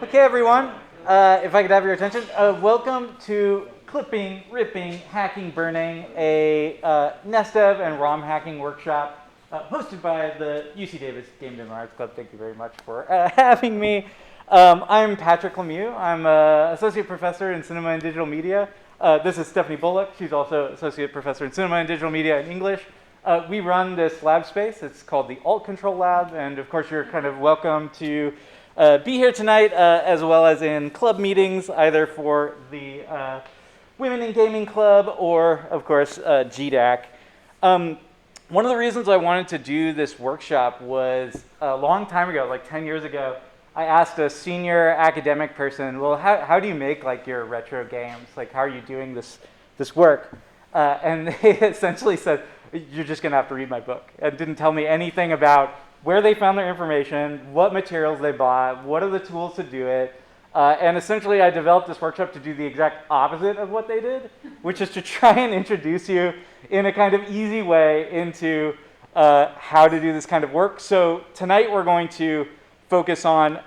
Okay, everyone, if I could have your attention, welcome to Clipping, Ripping, Hacking, Burning, a NES Dev and ROM hacking workshop hosted by the UC Davis Game Dev and Arts Club. Thank you very much for having me. I'm Patrick Lemieux. I'm an associate professor in cinema and digital media. This is Stephanie Bullock. She's also associate professor in cinema and digital media and English. We run this lab space. It's called the Alt Control Lab, and of course you're kind of welcome to be here tonight, as well as in club meetings, either for the Women in Gaming Club or, of course, GDAC. One of the reasons I wanted to do this workshop was a long time ago, like 10 years ago, I asked a senior academic person, well, how do you make like your retro games? Like, how are you doing this work? And they essentially said, you're just going to have to read my book. And didn't tell me anything about where they found their information, what materials they bought, what are the tools to do it. And essentially, I developed this workshop to do the exact opposite of what they did, which is to try and introduce you in a kind of easy way into how to do this kind of work. So tonight, we're going to focus on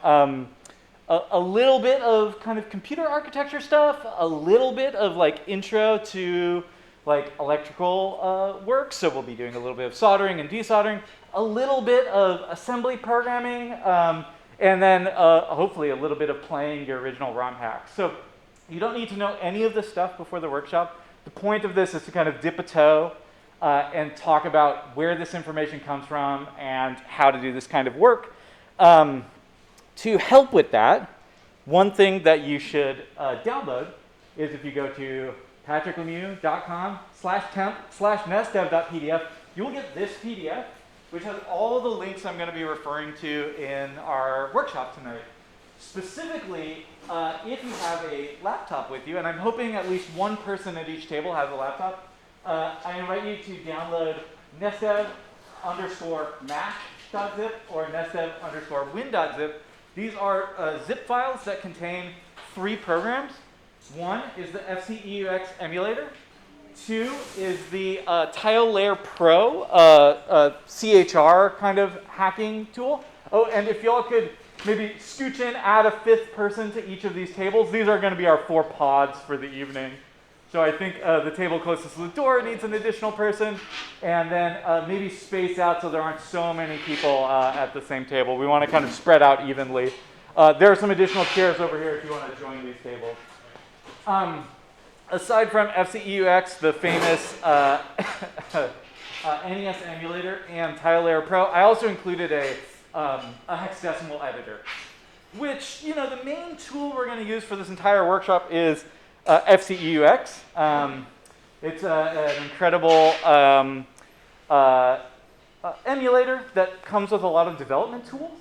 a little bit of kind of computer architecture stuff, a little bit of like intro to like electrical work. So we'll be doing a little bit of soldering and desoldering, a little bit of assembly programming, and then hopefully a little bit of playing your original ROM hack. So you don't need to know any of this stuff before the workshop. The point of this is to kind of dip a toe and talk about where this information comes from and how to do this kind of work. To help with that, one thing that you should download is if you go to patricklemieux.com/temp/nesdev.pdf, you will get this PDF, which has all of the links I'm going to be referring to in our workshop tonight. Specifically, if you have a laptop with you, and I'm hoping at least one person at each table has a laptop, I invite you to download nesdev_mash.zip or nesdev_win.zip. These are zip files that contain 3 programs. One is the FCEUX emulator. 2 is the Tile Layer Pro CHR kind of hacking tool. Oh, and if y'all could maybe scooch in, add a 5th person to each of these tables. These are going to be our 4 pods for the evening. So I think the table closest to the door needs an additional person, and then maybe space out so there aren't so many people at the same table. We want to kind of spread out evenly. There are some additional chairs over here if you want to join these tables. Aside from FCEUX, the famous NES emulator, and Tile Layer Pro, I also included a hexadecimal editor, which, you know, the main tool we're going to use for this entire workshop is FCEUX. It's an incredible emulator that comes with a lot of development tools.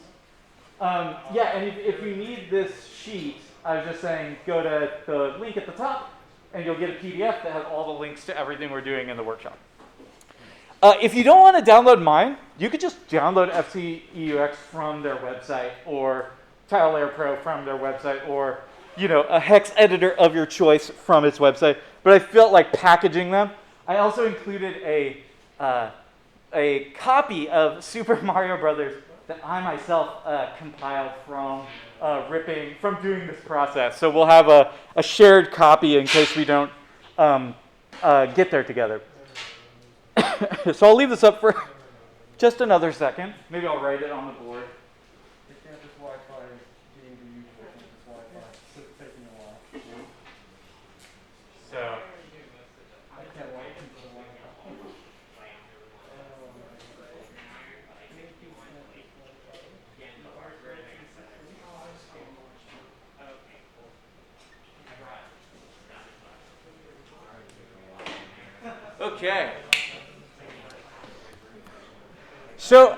Yeah, and if you need this sheet, I was just saying, go to the link at the top, and you'll get a PDF that has all the links to everything we're doing in the workshop. If you don't want to download mine, you could just download FCEUX from their website, or Tile Layer Pro from their website, or a hex editor of your choice from its website. But I felt like packaging them. I also included a copy of Super Mario Brothers that I myself compiled from doing this process. So we'll have a shared copy in case we don't get there together. So I'll leave this up for just another second. Maybe I'll write it on the board. Wi-Fi being the usual Wi-Fi. It's taking a while. So I can't wait until the Wi-Fi. Okay. So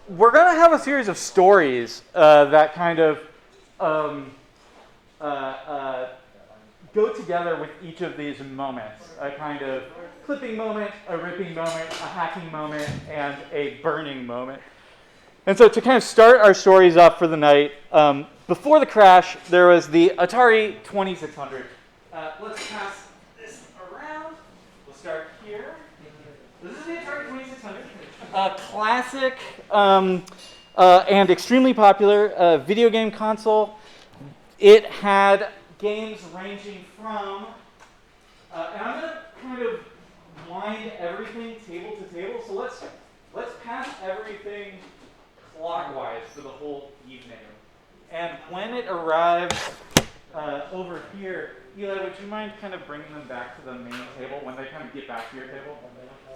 we're going to have a series of stories that kind of go together with each of these moments. A kind of clipping moment, a ripping moment, a hacking moment, and a burning moment. And so to kind of start our stories off for the night, before the crash, there was the Atari 2600. Let's pass this around. We'll start here. This is the Atari 2600. Classic and extremely popular video game console. It had games ranging from, and I'm going to kind of wind everything table to table. So let's pass everything clockwise for the whole evening. And when it arrives over here, Eli, would you mind kind of bringing them back to the main table when they kind of get back to your table?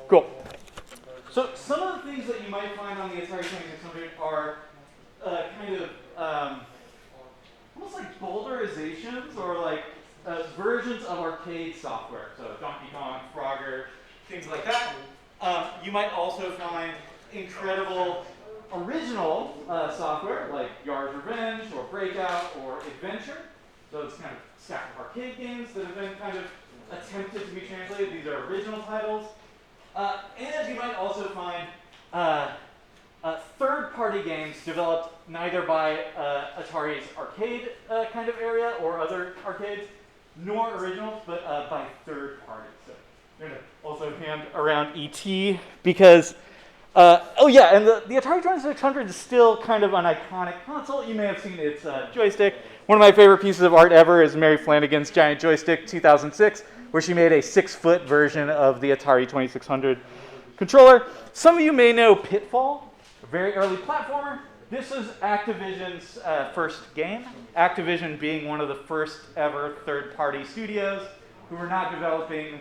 Cool. So some of the things that you might find on the Atari 2600 are kind of almost like boulderizations or like versions of arcade software. So Donkey Kong, Frogger, things like that. You might also find incredible original software like Yar's Revenge or Breakout or Adventure. So it's kind of stack of arcade games that have been kind of attempted to be translated. These are original titles. And you might also find third-party games developed neither by Atari's arcade kind of area or other arcades, nor originals, but by third parties. So I'm going to also hand around ET because, oh yeah, and the Atari 2600 is still kind of an iconic console. You may have seen its joystick. One of my favorite pieces of art ever is Mary Flanagan's Giant Joystick 2006, where she made a 6-foot version of the Atari 2600 controller. Some of you may know Pitfall, a very early platformer. This is Activision's first game. Activision being one of the first ever third-party studios who were not developing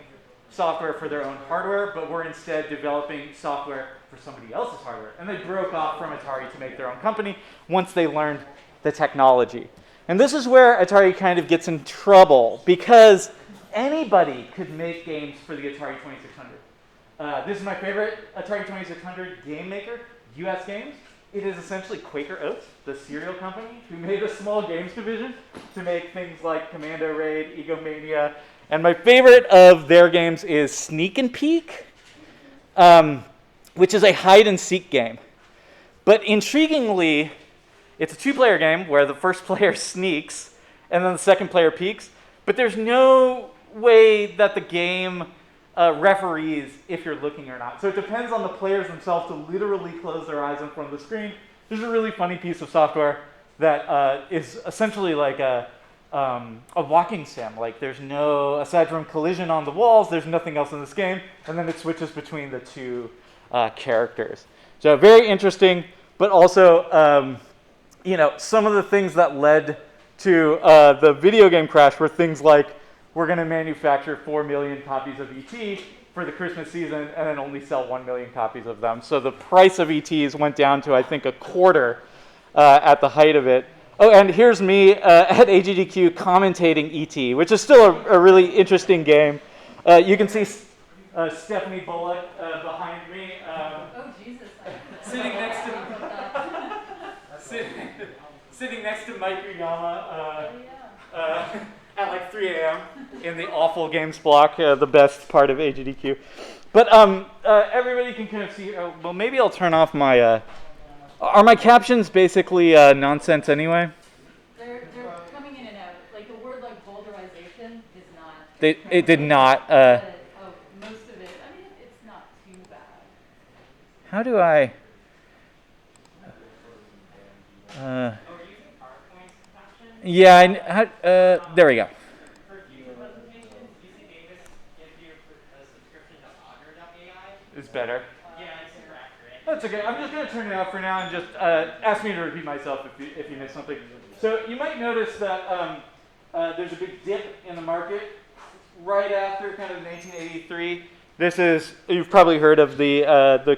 software for their own hardware, but were instead developing software for somebody else's hardware. And they broke off from Atari to make their own company once they learned the technology. And this is where Atari kind of gets in trouble, because anybody could make games for the Atari 2600. This is my favorite Atari 2600 game maker, US Games. It is essentially Quaker Oats, the cereal company, who made a small games division to make things like Commando Raid, Egomania, and my favorite of their games is Sneak and Peek, which is a hide-and-seek game. But intriguingly, it's a 2-player game where the first player sneaks and then the second player peeks, but there's no way that the game referees if you're looking or not. So it depends on the players themselves to literally close their eyes in front of the screen. There's a really funny piece of software that is essentially like a walking sim. Like there's no, aside from collision on the walls, there's nothing else in this game, and then it switches between the two characters. So very interesting, but also some of the things that led to the video game crash were things like, we're going to manufacture 4 million copies of ET for the Christmas season and then only sell 1 million copies of them. So the price of ETs went down to, I think, a quarter at the height of it. Oh, and here's me at AGDQ commentating ET, which is still a really interesting game. You can see Stephanie Bullock behind me. Oh, Jesus. Sitting next to sitting next to Mike Uyama. At like 3 a.m. in the awful games block, the best part of AGDQ. But everybody can kind of see, well, maybe I'll turn off my, are my captions basically nonsense anyway? They're coming in and out. Like the word like boulderizationis not. It did not. Most of it, I mean, it's not too bad. How do I? Yeah, there we go. It's better. That's okay. I'm just going to turn it off for now and just ask me to repeat myself if you missed something. So you might notice that there's a big dip in the market right after kind of 1983. This is, you've probably heard of the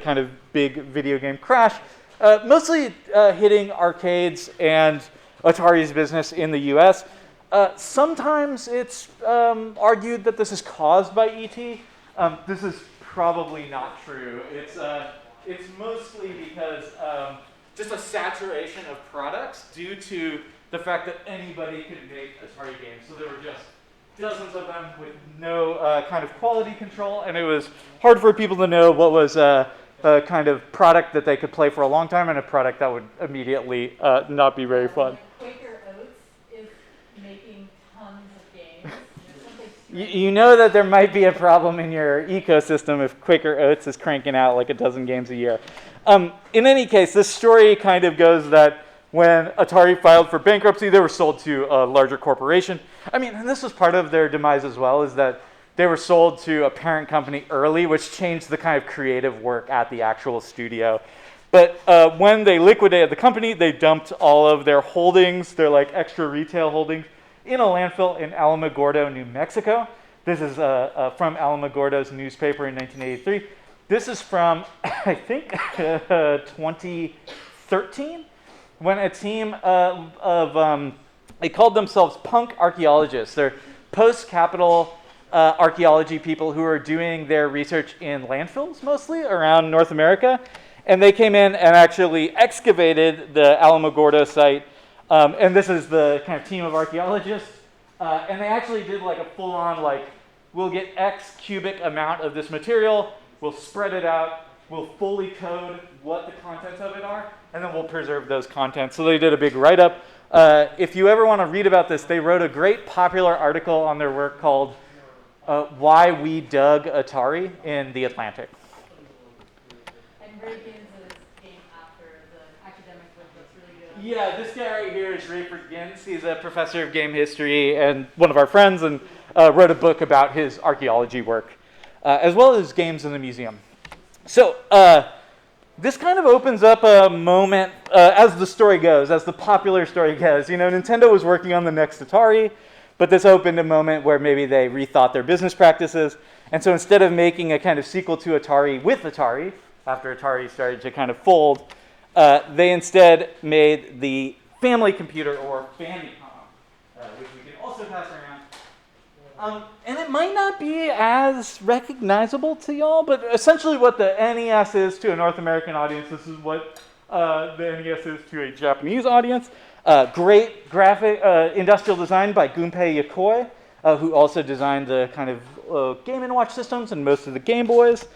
kind of big video game crash, mostly hitting arcades and Atari's business in the US. Sometimes it's argued that this is caused by ET. This is probably not true. It's mostly because just a saturation of products due to the fact that anybody could make Atari games. So there were just dozens of them with no kind of quality control, and it was hard for people to know what was a kind of product that they could play for a long time and a product that would immediately not be very fun. Quaker Oats is making tons of games. You know that there might be a problem in your ecosystem if Quaker Oats is cranking out like a dozen games a year. In any case, this story kind of goes that when Atari filed for bankruptcy, they were sold to a larger corporation. I mean, and this was part of their demise as well, is that they were sold to a parent company early, which changed the kind of creative work at the actual studio. But when they liquidated the company, they dumped all of their holdings, their like extra retail holdings, in a landfill in Alamogordo, New Mexico. This is from Alamogordo's newspaper in 1983. This is from, I think, 2013, when a team they called themselves punk archaeologists. They're post-capital archaeology people who are doing their research in landfills, mostly around North America. And they came in and actually excavated the Alamogordo site. And this is the kind of team of archaeologists. And they actually did like a full-on, like, we'll get X cubic amount of this material, we'll spread it out, we'll fully code what the contents of it are, and then we'll preserve those contents. So they did a big write-up. If you ever want to read about this, they wrote a great popular article on their work called Why We Dug Atari in The Atlantic. And Ray Gins is game after the academic book that's really good. Yeah, this guy right here is Rayford Gins. He's a professor of game history and one of our friends, and wrote a book about his archaeology work, as well as games in the museum. So this kind of opens up a moment, as the story goes, as the popular story goes. You know, Nintendo was working on the next Atari, but this opened a moment where maybe they rethought their business practices. And so instead of making a kind of sequel to Atari with Atari, after Atari started to kind of fold, they instead made the family computer, or Famicom, which we can also pass around. And it might not be as recognizable to y'all, but essentially what the NES is to a North American audience, this is what the NES is to a Japanese audience. Great graphic, industrial design by Gunpei Yokoi, who also designed the kind of Game & Watch systems and most of the Game Boys.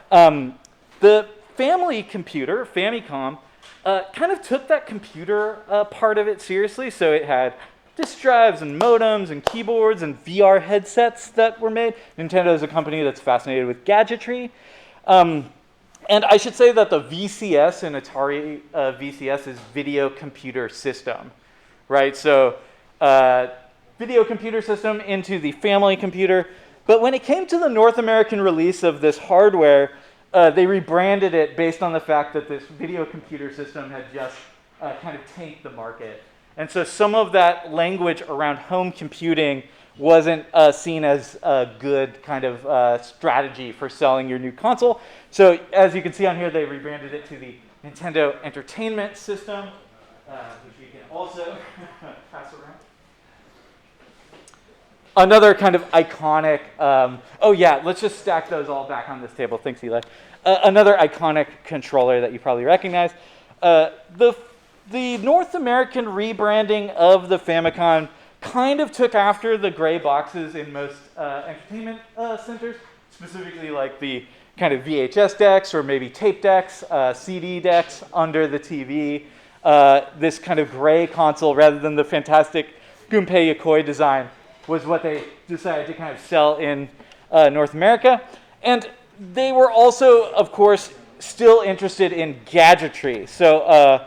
The family computer, Famicom, kind of took that computer part of it seriously. So it had disk drives and modems and keyboards and VR headsets that were made. Nintendo is a company that's fascinated with gadgetry. And I should say that the VCS in Atari VCS is video computer system, right? So video computer system into the family computer. But when it came to the North American release of this hardware, they rebranded it based on the fact that this video computer system had just kind of tanked the market. And so some of that language around home computing wasn't seen as a good kind of strategy for selling your new console. So as you can see on here, they rebranded it to the Nintendo Entertainment System, which you can also pass around. Another kind of iconic, oh yeah, let's just stack those all back on this table. Thanks, Eli. Another iconic controller that you probably recognize. The North American rebranding of the Famicom kind of took after the gray boxes in most entertainment centers, specifically like the kind of VHS decks or maybe tape decks, CD decks under the TV. This kind of gray console, rather than the fantastic Gunpei Yokoi design, was what they decided to kind of sell in North America. And they were also, of course, still interested in gadgetry. So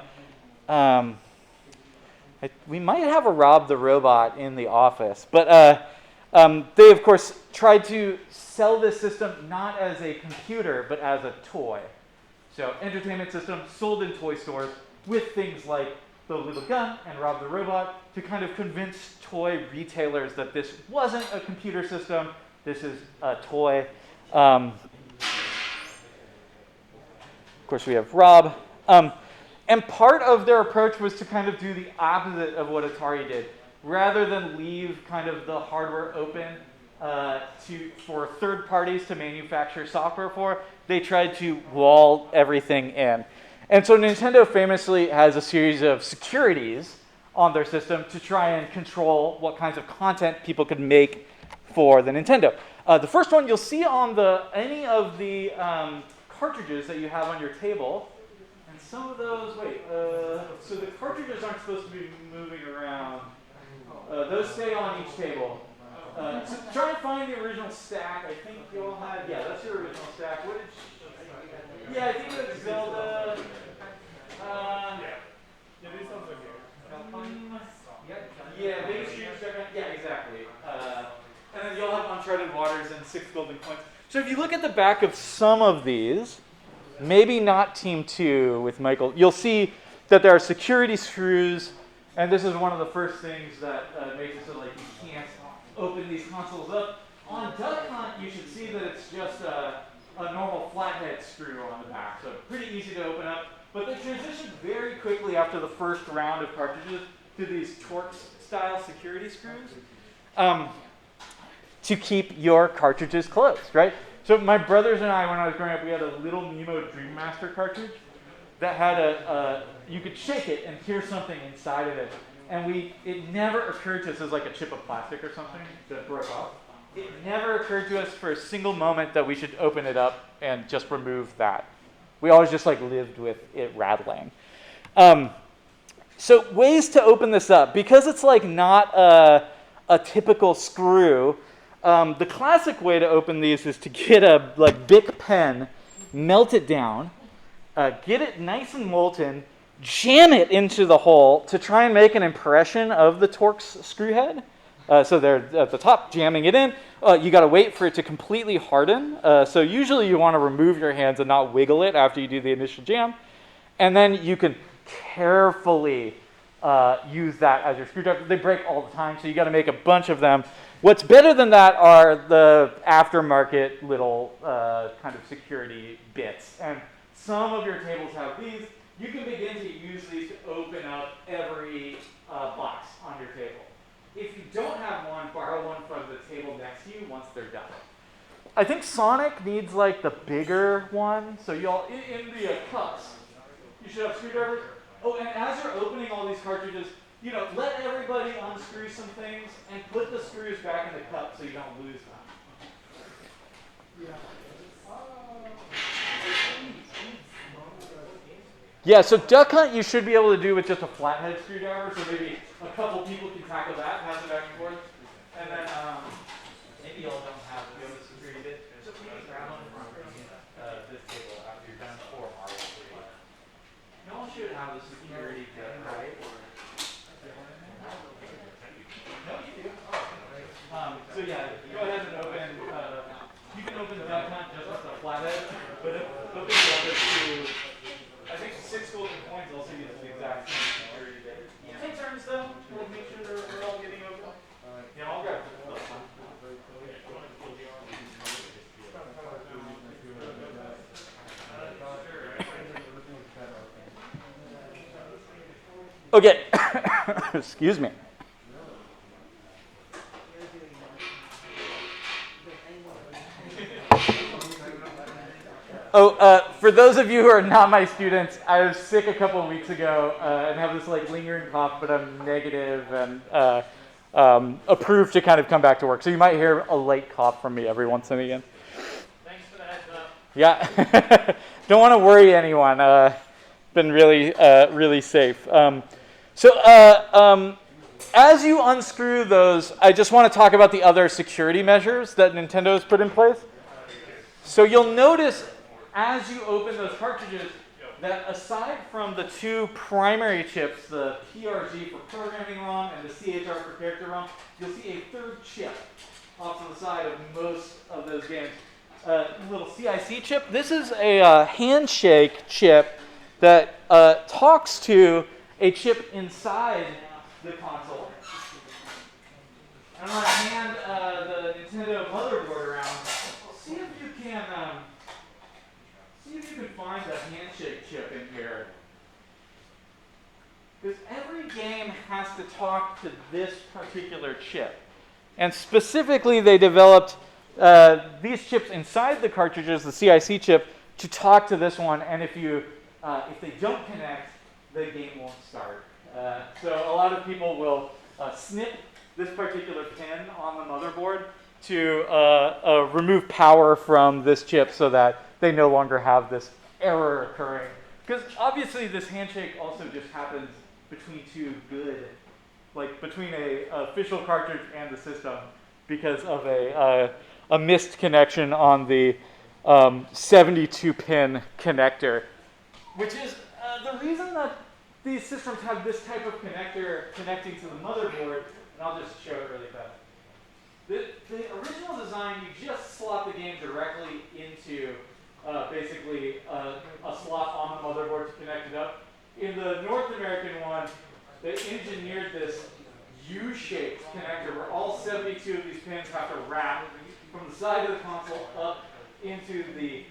we might have a Rob the Robot in the office, but they, of course, tried to sell this system not as a computer, but as a toy. So entertainment system sold in toy stores with things like the little gun and Rob the Robot to kind of convince toy retailers that this wasn't a computer system, this is a toy. Of course, we have Rob. And part of their approach was to kind of do the opposite of what Atari did. Rather than leave kind of the hardware open for third parties to manufacture software for, they tried to wall everything in. And so Nintendo famously has a series of securities on their system to try and control what kinds of content people could make for the Nintendo. The first one you'll see on any of the cartridges that you have on your table. And some of those, so the cartridges aren't supposed to be moving around. Those stay on each table. So try and find the original stack. I think you all had, yeah, that's your original stack. What did I think it was Zelda. Yeah, these ones are here. Yeah, big streams, yeah, exactly. And then you'll have Uncharted Waters and 6 Golden Coins. So if you look at the back of some of these, maybe not Team 2 with Michael, you'll see that there are security screws, and this is one of the first things that makes it so like you can't open these consoles up. On Duck Hunt, you should see that it's just a normal flathead screw on the back, so pretty easy to open up. But they transitioned very quickly after the first round of cartridges to these Torx-style security screws to keep your cartridges closed, right? So my brothers and I, when I was growing up, we had a little Nemo Dream Master cartridge that had you could shake it and hear something inside of it. And it never occurred to us as like a chip of plastic or something that broke off. It never occurred to us for a single moment that we should open it up and just remove that. We always just like lived with it rattling. So ways to open this up, because it's like not a typical screw. The classic way to open these is to get a like Bic pen, melt it down, get it nice and molten, jam it into the hole to try and make an impression of the Torx screw head. So they're at the top, jamming it in. You got to wait for it to completely harden. So usually you want to remove your hands and not wiggle it after you do the initial jam. And then you can carefully use that as your screwdriver. They break all the time, so you got to make a bunch of them. What's better than that are the aftermarket little kind of security bits. And some of your tables have these. You can begin to use these to open up every box on your table. If you don't have one, borrow one from the table next to you once they're done. I think Sonic needs like the bigger one. So y'all, in the cups, you should have screwdrivers. Oh, and as you're opening all these cartridges, you know, let everybody unscrew some things and put the screws back in the cup so you don't lose them. Yeah, so Duck Hunt you should be able to do with just a flathead screwdriver, so maybe a couple people can tackle that, pass it back and forth. And then maybe y'all don't have the other security bit, so maybe grab one from this table after you're done 4 marbles. Y'all should have the security bit, right? No, you do. So yeah, go ahead and open, you can open Duck Hunt just with a flathead, but open the other two. I think 6 Golden Coins also uses the exact same security bit. Take turns though, like make sure we're all getting over. Yeah, I'll grab the one. Okay, excuse me. Oh, for those of you who are not my students, I was sick a couple of weeks ago and have this like lingering cough, but I'm negative and approved to kind of come back to work. So you might hear a light cough from me every once and again. Thanks for the heads up. Yeah, don't want to worry anyone. Been really safe. As you unscrew those, I just want to talk about the other security measures that Nintendo has put in place. So you'll notice as you open those cartridges that aside from the 2 primary chips, the PRG for programming ROM and the CHR for character ROM, you'll see a 3rd chip off to the side of most of those games. Little CIC chip. This is a handshake chip that talks to a chip inside the console. I'm going to hand the Nintendo motherboard around. See if you can find the handshake chip in here. Because every game has to talk to this particular chip. And specifically, they developed these chips inside the cartridges, the CIC chip, to talk to this one. And if they don't connect, the game won't start. So a lot of people will snip this particular pin on the motherboard to remove power from this chip so that they no longer have this error occurring. Because obviously this handshake also just happens between 2 good, like between a official cartridge and the system because of a missed connection on the 72-pin connector, which is the reason that these systems have this type of connector connecting to the motherboard, and I'll just show it really fast. The original design, you just slot the game directly into basically a slot on the motherboard to connect it up. In the North American one, they engineered this U-shaped connector where all 72 of these pins have to wrap from the side of the console up into the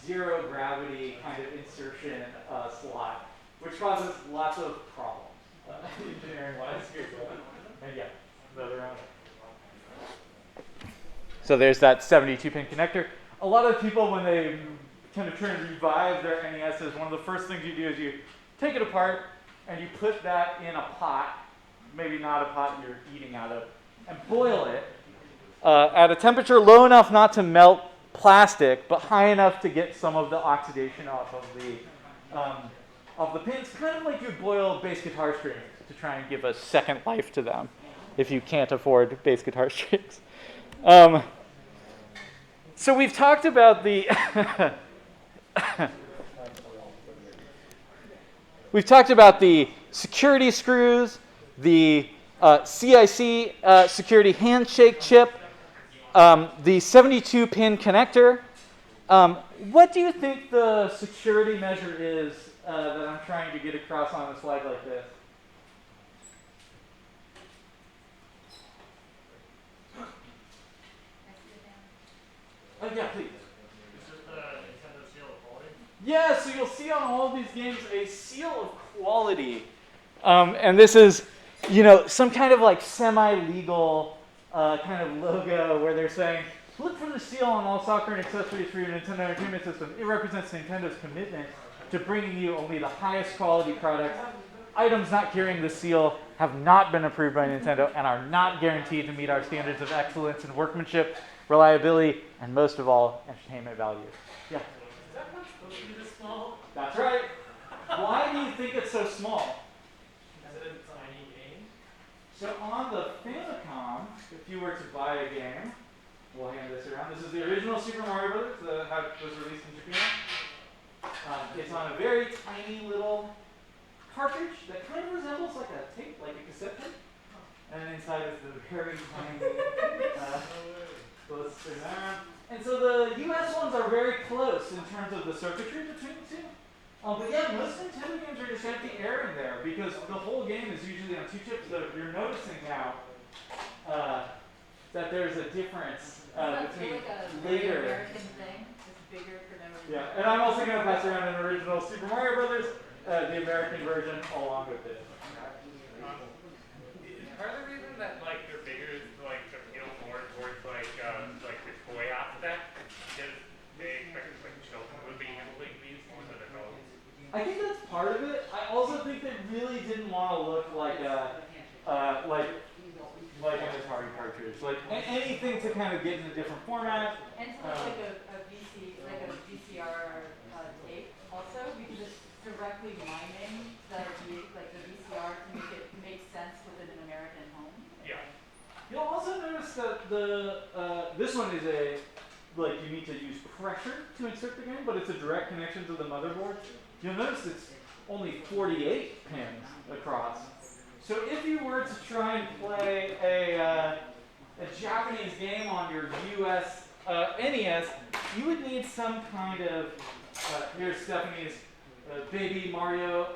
zero gravity kind of insertion slot, which causes lots of problems engineering-wise here. And yeah, another round. So there's that 72-pin connector. A lot of people, when they kind of try and revive their NESs, one of the first things you do is you take it apart and you put that in a pot, maybe not a pot you're eating out of, and boil it at a temperature low enough not to melt plastic, but high enough to get some of the oxidation off of the pins, kind of like you'd boil bass guitar strings to try and give a second life to them if you can't afford bass guitar strings. So we've talked about the we've talked about the security screws, the CIC security handshake chip, the 72-pin connector. What do you think the security measure is that I'm trying to get across on a slide like this? Oh, yeah, please. Is it the Nintendo seal of quality? Yeah, so you'll see on all of these games a seal of quality. And this is, some kind of like semi-legal kind of logo where they're saying, look for the seal on all software and accessories for your Nintendo Entertainment System. It represents Nintendo's commitment to bringing you only the highest quality products. Items not carrying the seal have not been approved by Nintendo and are not guaranteed to meet our standards of excellence in workmanship, reliability, and most of all, entertainment value. Yeah? Is that one supposed to be this small? That's right. Why do you think it's so small? Is it a tiny game? So on the Famicom, if you were to buy a game, we'll hand this around. This is the original Super Mario Brothers that was released in Japan. It's on a very tiny little cartridge that kind of resembles like a tape, like a cassette tape. And inside is the very tiny spin around. And so the US ones are very close in terms of the circuitry between the two. But yeah, most Nintendo games are just empty air in there because the whole game is usually on 2 chips. So you're noticing now that there's a difference between like a later. American thing. It's bigger for no reason. Yeah, and I'm also going to pass around an original Super Mario Brothers, the American version, along with it. Part of the reason that like they're bigger is to like appeal more towards like the toy aspect because they expect like children would be handling these more than adults. I think that's part of it. I also think they really didn't want to look like like an Atari cartridge, like anything to kind of get in a different format. And to look like a VCR tape also, because it's directly mining the VCR to make sense within an American home. Yeah. You'll also notice that this one is you need to use pressure to insert the game, but it's a direct connection to the motherboard. You'll notice it's only 48 pins across. So if you were to try and play a Japanese game on your US NES, you would need some kind of, here's Stephanie's Baby Mario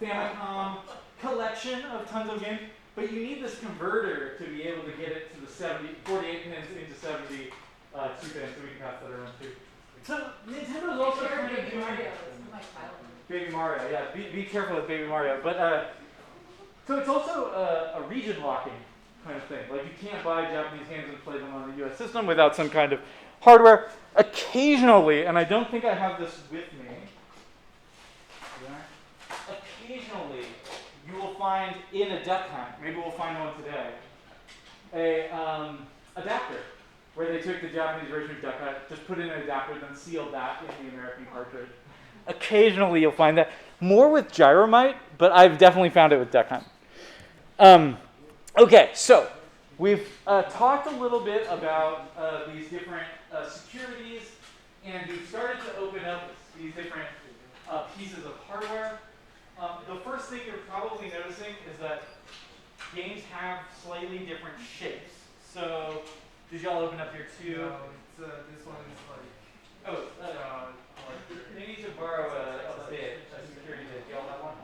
Famicom collection of tons of games, but you need this converter to be able to get it to the 48 pins into 72 pins, so we can pass that around too. So Nintendo's also kind of doing Baby Mario, yeah. Be careful with Baby Mario, but so it's also a region locking kind of thing. Like you can't buy Japanese games and play them on the U.S. system without some kind of hardware. Occasionally, and I don't think I have this with me. Occasionally, you will find in a Duck Hunt, maybe we'll find one today, a adapter where they took the Japanese version of Duck Hunt, just put in an adapter, then sealed that in the American cartridge. Occasionally, you'll find that. More with Gyromite, but I've definitely found it with Duck Hunt. Okay, so we've talked a little bit about these different securities, and we've started to open up these different pieces of hardware. The first thing you're probably noticing is that games have slightly different shapes. So, did y'all open up your two? No, it's, this one is like, Oh, like, they need to borrow a bit, a security bit. Do y'all have one?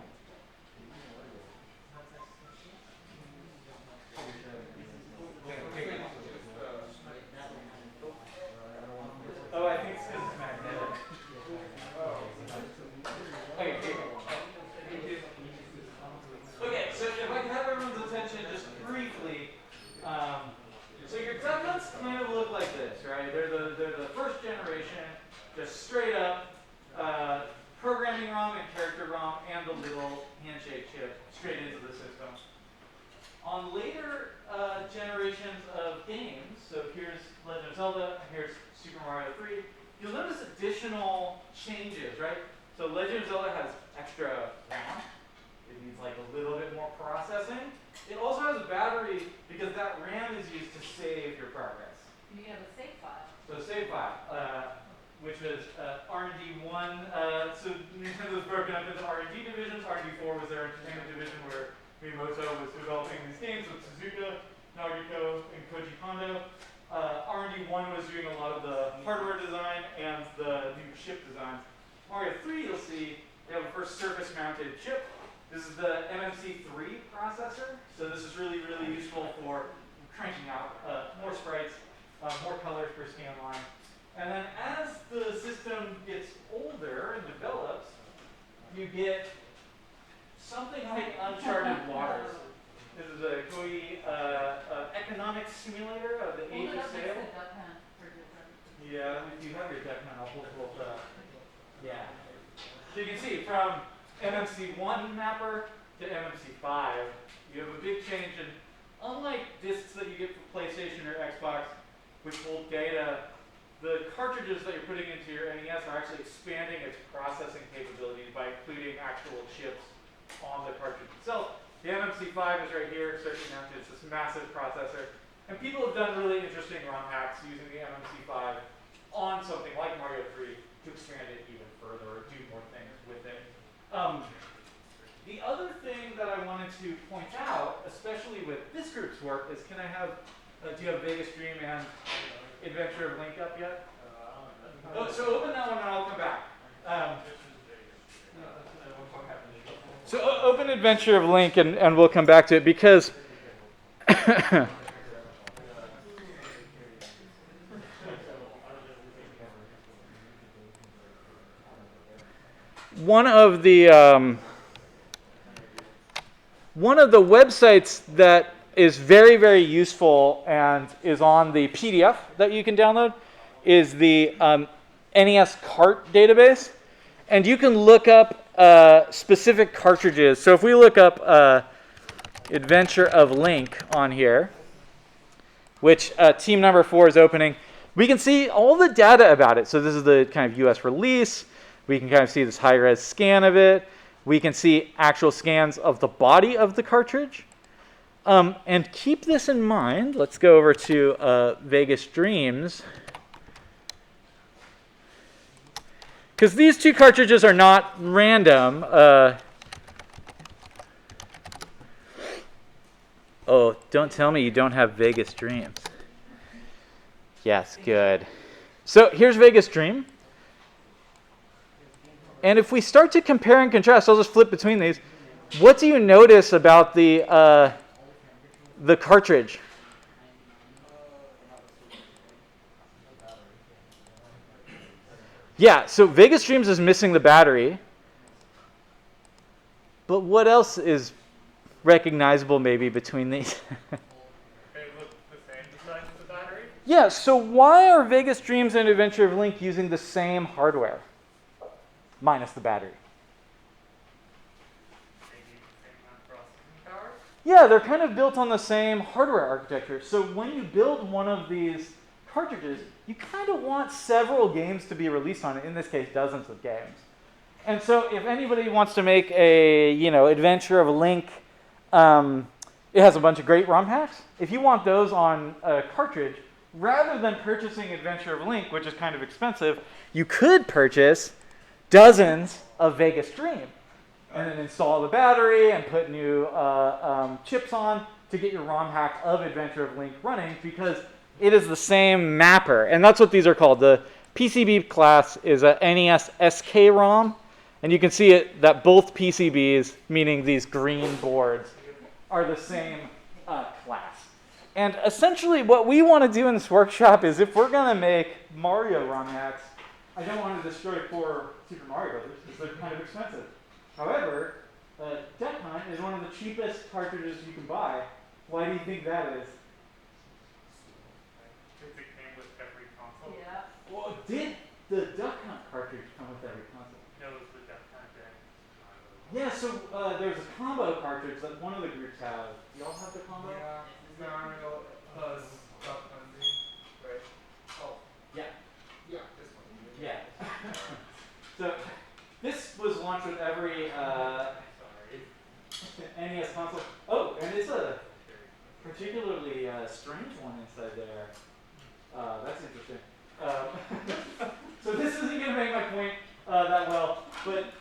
Oh, I think it's because it's magnetic. Okay, here you go. Okay, so if I can have everyone's attention just briefly, so your duck hunts kind of look like this, right? They're the first generation, just straight up programming ROM and character ROM and the little handshake chip straight into the system. On later generations of games, so here's Legend of Zelda, here's Super Mario 3, you'll notice additional changes, right? So Legend of Zelda has extra RAM. It needs like a little bit more processing. It also has a battery because that RAM is used to save your progress. You have a save file. So save file, which was R&D1. So Nintendo's broken up into R&D divisions. R&D4 was their entertainment division where Miyamoto was developing these games with Suzuka, Nariko, and Koji Kondo. R&D1 was doing a lot of the hardware design and the new chip designs. Mario 3, you'll see, they have a first surface-mounted chip. This is the MMC3 processor. So this is really, really useful for cranking out more sprites, more colors per scan line. And then as the system gets older and develops, you get something like uncharted waters. This is a Koei economic simulator of the Age of Sail. Yeah, if you have your deck now, I'll pull it up. Yeah. So you can see from MMC1 mapper to MMC5, you have a big change. And unlike discs that you get for PlayStation or Xbox, which hold data, the cartridges that you're putting into your NES are actually expanding its processing capabilities by including actual chips on the cartridge itself. The MMC5 is right here, circuit mounted. It's this massive processor. And people have done really interesting ROM hacks using the MMC5 on something like Mario 3 to expand it even further or do more things with it. The other thing that I wanted to point out, especially with this group's work, is can I have, do you have Vegas Dream and Adventure of Link up yet? Oh, so open that one and I'll come back. So open Adventure of Link and we'll come back to it because one of the websites that is very, very useful and is on the PDF that you can download is the NES cart database. And you can look up specific cartridges. So if we look up Adventure of Link on here, which team number 4 is opening, we can see all the data about it. So this is the kind of US release. We can kind of see this high-res scan of it. We can see actual scans of the body of the cartridge. And keep this in mind. Let's go over to Vegas Dreams. Because these two cartridges are not random. Oh, don't tell me you don't have Vegas Dreams. Yes, good. So here's Vegas Dream. And if we start to compare and contrast, I'll just flip between these. What do you notice about the cartridge? Yeah, so Vegas Dreams is missing the battery. But what else is recognizable maybe between these? They look the same besides the battery? Yeah, so why are Vegas Dreams and Adventure of Link using the same hardware? Minus the battery. Maybe the same amount of processing power? Yeah, they're kind of built on the same hardware architecture. So when you build one of these cartridges, you kind of want several games to be released on it, in this case, dozens of games. And so if anybody wants to make a, Adventure of Link, it has a bunch of great ROM hacks. If you want those on a cartridge, rather than purchasing Adventure of Link, which is kind of expensive, you could purchase dozens of Vegas Dream. and then install the battery and put new chips on to get your ROM hack of Adventure of Link running, because it is the same mapper. And that's what these are called. The PCB class is a NES SK ROM. And you can see it that both PCBs, meaning these green boards, are the same class. And essentially what we want to do in this workshop is, if we're going to make Mario ROM hacks, I don't want to destroy poor Super Mario Brothers because they're kind of expensive. However, Duck Hunt is one of the cheapest cartridges you can buy. Why do you think that is? Because it came with every console. Yeah. Well, did the Duck Hunt cartridge come with every console? No, it was the Duck Hunt thing. Yeah, so there's a combo cartridge that one of the groups have. Do y'all have the combo? Yeah, Mario plus Duck Hunting, right? Oh, Yeah. yeah, this one. Yeah. So this was launched with every NES console. Oh, and it's a particularly strange one inside there. That's interesting. So this isn't going to make my point that well, but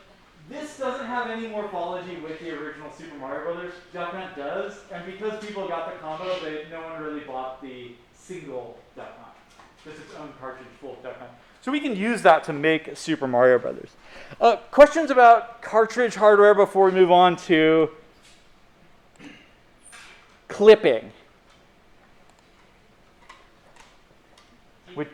this doesn't have any morphology with the original Super Mario Brothers. Duck Hunt does, and because people got the combo, no one really bought the single Duck Hunt. Just its own cartridge full of Duck Hunt. So we can use that to make Super Mario Brothers. Questions about cartridge hardware before we move on to clipping? Which,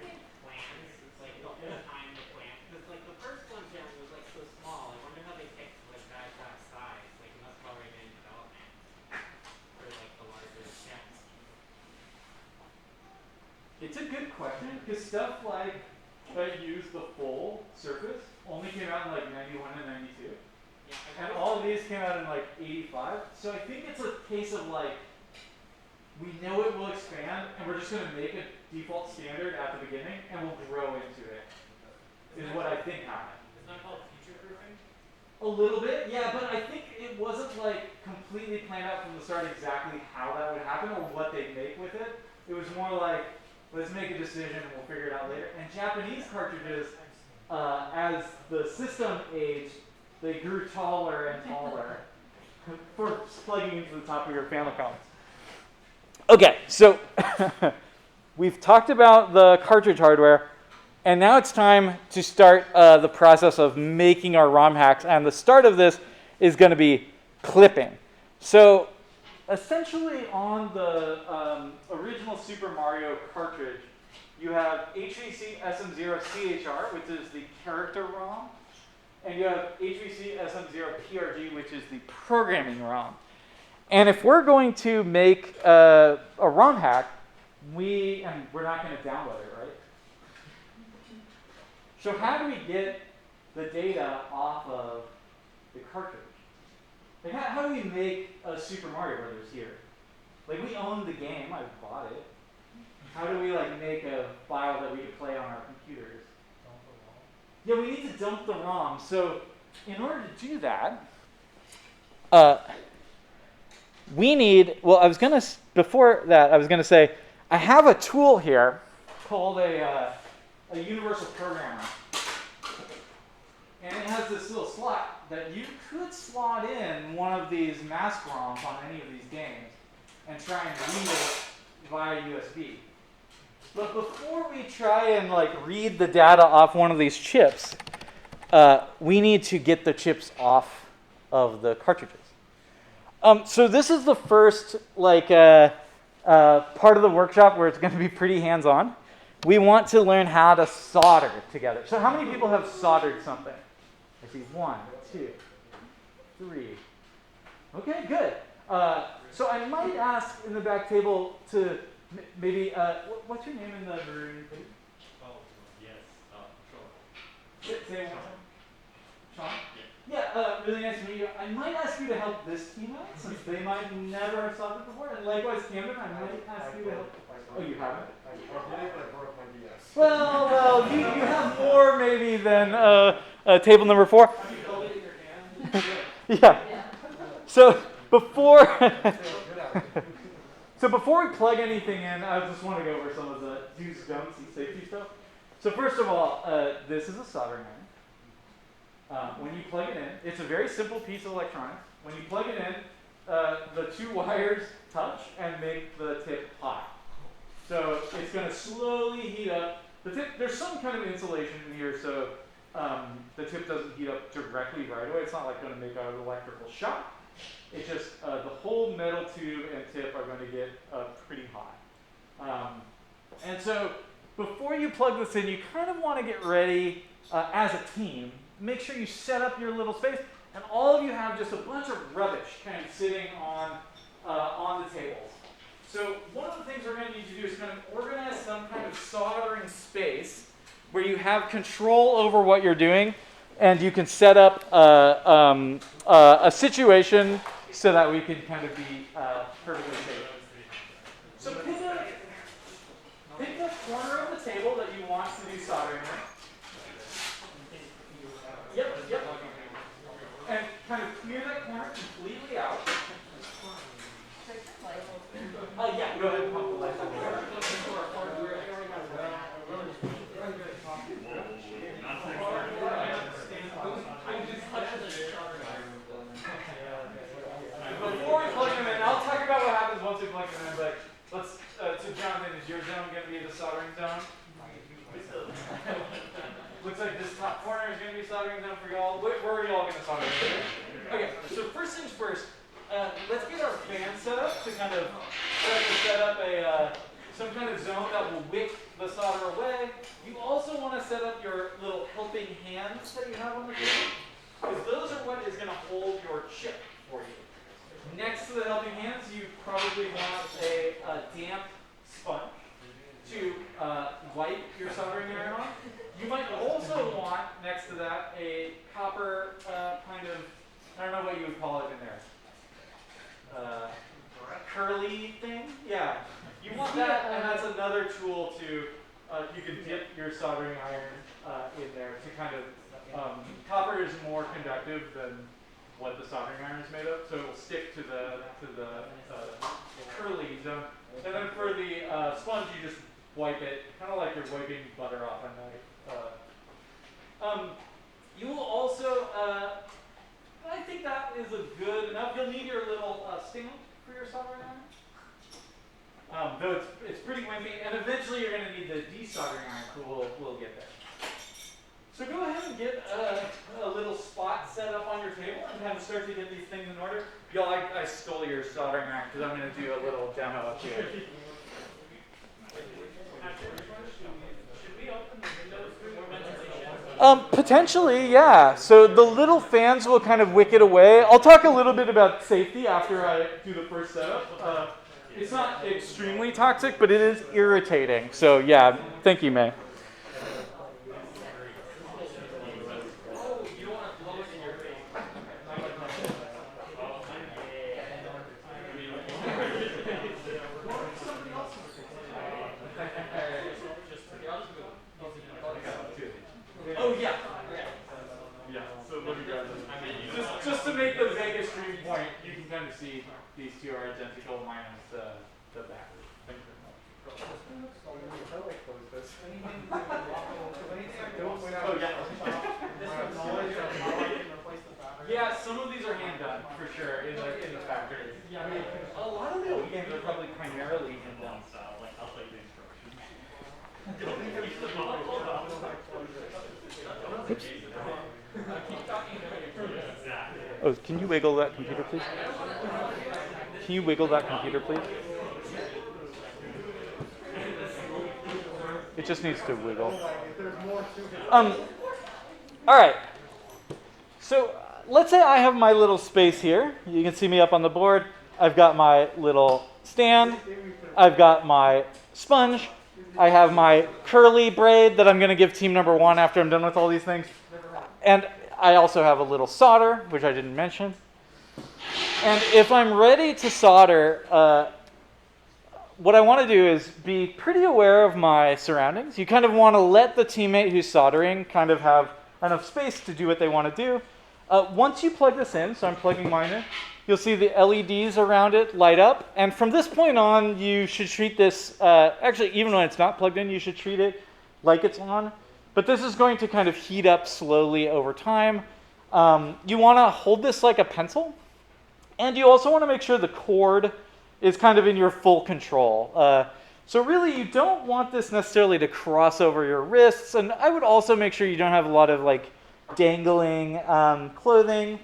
Like the whole time the plant, because like the first one Jeremy was like so small. I wonder how they picked like that size. Like it must have already been in development for like the larger steps. it's a good question, because stuff like that use the full surface only came out in like 91 and 92. Yeah, And all of these came out in like 85. So I think it's a case of like, we know it will expand, and we're just going to make a default standard at the beginning, and we'll grow into it, is what I think happened. Isn't that called future proofing? A little bit, yeah, but I think it wasn't like completely planned out from the start exactly how that would happen or what they'd make with it. It was more like, let's make a decision and we'll figure it out later. And Japanese cartridges, as the system aged, they grew taller and taller for plugging into the top of your Famicom. Okay, so we've talked about the cartridge hardware, and now it's time to start the process of making our ROM hacks. And the start of this is going to be clipping. So essentially on the original Super Mario cartridge, you have HVC SM0 CHR, which is the character ROM, and you have HVC SM0 PRG, which is the programming ROM. And if we're going to make a ROM hack, we're not going to download it, right? So how do we get the data off of the cartridge? Like how do we make a Super Mario Brothers here? Like we own the game, I bought it. How do we like make a file that we can play on our computers? Yeah, we need to dump the ROM. So in order to do that, we need, well, before that, I was going to say, I have a tool here called a universal programmer. And it has this little slot that you could slot in one of these mask ROMs on any of these games and try and read it via USB. But before we try and like read the data off one of these chips, we need to get the chips off of the cartridges. So this is the first part of the workshop where it's going to be pretty hands-on. We want to learn how to solder together. So how many people have soldered something? I see 1, 2, 3. Okay, good. So I might ask in the back table to maybe, what's your name in the room? Oh, yes, Say sure. it one more time. Sean? Yeah, really nice to meet you. I might ask you to help this team out, since they might never have solved it before. And likewise, Camden, I might ask you to help. Oh, you haven't? I did it, but I broke my DS. Well, you have more maybe than table number 4. Hold it in your hand. Yeah. So before Good before we plug anything in, I just want to go over some of the do's, don'ts, and safety stuff. So first of all, this is a soldering iron. when you plug it in, it's a very simple piece of electronics. When you plug it in, the two wires touch and make the tip hot. So it's going to slowly heat up. The tip, there's some kind of insulation in here, so the tip doesn't heat up directly right away. It's not like going to make an electrical shock. It's just the whole metal tube and tip are going to get pretty hot. And so before you plug this in, you kind of want to get ready as a team. Make sure you set up your little space, and all of you have just a bunch of rubbish kind of sitting on the tables. So one of the things we're going to need to do is kind of organize some kind of soldering space where you have control over what you're doing, and you can set up a situation so that we can kind of be perfectly safe. So pick the corner of the table that you want to do soldering with. Yep. And kind of clear that corner completely out. Yeah, go ahead and pump the lights on. Before we plug them in, I'll talk about what happens once we plug them in, but let's, so Jonathan, is your zone going to be the soldering zone? Looks like this top corner is going to be soldering zone for y'all. Where are y'all going to solder? Okay, so first things first, let's get our fan set up to kind of start to set up some kind of zone that will wick the solder away. You also want to set up your little helping hands that you have on the table, because those are what is going to hold your chip for you. Next to the helping hands, you probably want a damp sponge to wipe your soldering iron on. You might also want, next to that, a copper kind of, I don't know what you would call it in there. Curly thing? Yeah. You want that, and that's another tool to, you can dip your soldering iron in there to kind of, copper is more conductive than what the soldering iron is made of, so it will stick to the curly zone. And then for the sponge, you just wipe it, kind of like you're wiping butter off a knife. You will also, I think that is a good enough. You'll need your little stand for your soldering iron. Though it's pretty wimpy, and eventually you're going to need the desoldering iron, so we'll get there. So go ahead and get a little spot set up on your table and kind of start to get these things in order. Y'all, I stole your soldering iron because I'm going to do a little demo up here. Should we open the windows for more ventilation? Potentially, yeah. So the little fans will kind of wick it away. I'll talk a little bit about safety after I do the first setup. It's not extremely toxic, but it is irritating. So yeah, thank you, May. Oh yeah. Yeah. So let me grab this. Just to make the Vegas dream point, you can kind of see these two are identical minus the back. Thank you very much. Oh yeah. Yeah, some of these are hand done for sure in the factory. Yeah, I mean, a lot of the OEMs are probably primarily hand done. I'll play the instructions. Oops. Oh, can you wiggle that computer, please? Can you wiggle that computer, please? It just needs to wiggle. All right. So let's say I have my little space here. You can see me up on the board. I've got my little stand. I've got my sponge. I have my curly braid that I'm going to give team number 1 after I'm done with all these things. And I also have a little solder, which I didn't mention. And if I'm ready to solder, what I want to do is be pretty aware of my surroundings. You kind of want to let the teammate who's soldering kind of have enough space to do what they want to do. Once you plug this in, so I'm plugging mine in, you'll see the LEDs around it light up. And from this point on, you should treat this, actually, even when it's not plugged in, you should treat it like it's on. But this is going to kind of heat up slowly over time. You want to hold this like a pencil, and you also want to make sure the cord is kind of in your full control. So really, you don't want this necessarily to cross over your wrists, and I would also make sure you don't have a lot of like dangling clothing.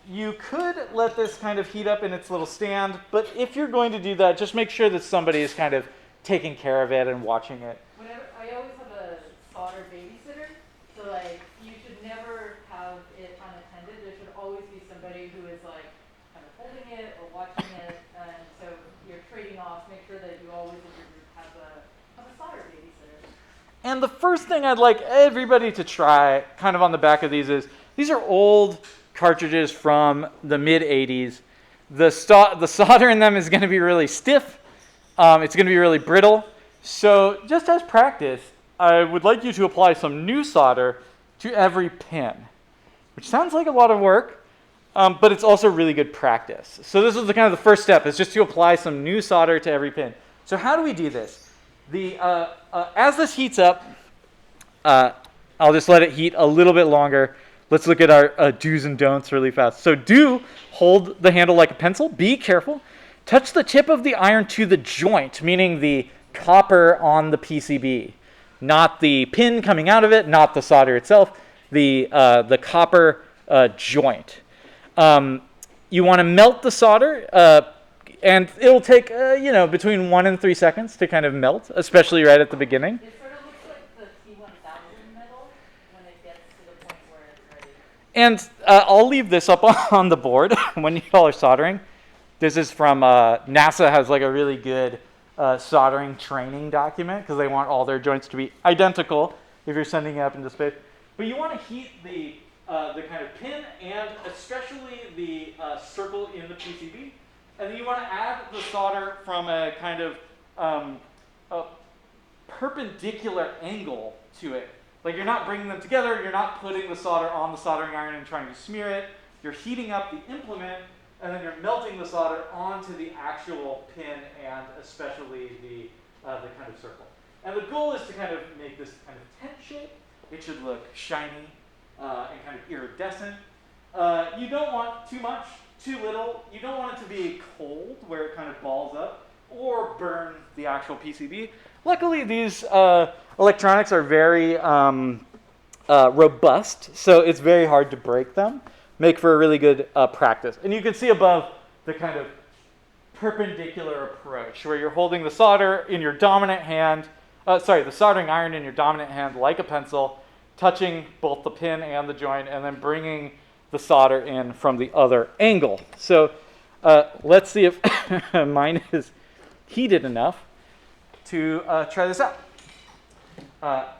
You could let this kind of heat up in its little stand, but if you're going to do that, just make sure that somebody is kind of taking care of it and watching it. Whenever I always have a solder babysitter, so like you should never have it unattended. There should always be somebody who is like kind of holding it or watching it, and so you're trading off. Make sure that you always in your group have a solder babysitter. And the first thing I'd like everybody to try, kind of on the back of these are old cartridges from the mid-'80s. The solder in them is going to be really stiff. It's going to be really brittle. So just as practice, I would like you to apply some new solder to every pin, which sounds like a lot of work, but it's also really good practice. So this is the kind of the first step, is just to apply some new solder to every pin. So how do we do this? As this heats up, I'll just let it heat a little bit longer. Let's look at our do's and don'ts really fast. So do hold the handle like a pencil. Be careful. Touch the tip of the iron to the joint, meaning the copper on the PCB. Not the pin coming out of it, not the solder itself, the copper joint. You want to melt the solder, and it'll take between 1 and 3 seconds to kind of melt, especially right at the beginning. It sort of looks like the T1000 metal when it gets to the point where it's ready. And I'll leave this up on the board when you all are soldering. This is from NASA, has like a really good soldering training document because they want all their joints to be identical if you're sending it up into space. But you want to heat the kind of pin and especially the circle in the PCB. And then you want to add the solder from a kind of a perpendicular angle to it. Like you're not bringing them together, you're not putting the solder on the soldering iron and trying to smear it. You're heating up the implement, and then you're melting the solder onto the actual pin and especially the kind of circle. And the goal is to kind of make this kind of tent shape. It should look shiny and kind of iridescent. You don't want too much, too little. You don't want it to be cold where it kind of balls up or burn the actual PCB. Luckily, these electronics are very robust, so it's very hard to break them. Make for a really good practice. And you can see above the kind of perpendicular approach where you're holding the solder in your dominant hand, the soldering iron in your dominant hand like a pencil, touching both the pin and the joint, and then bringing the solder in from the other angle. So let's see if mine is heated enough to try this out.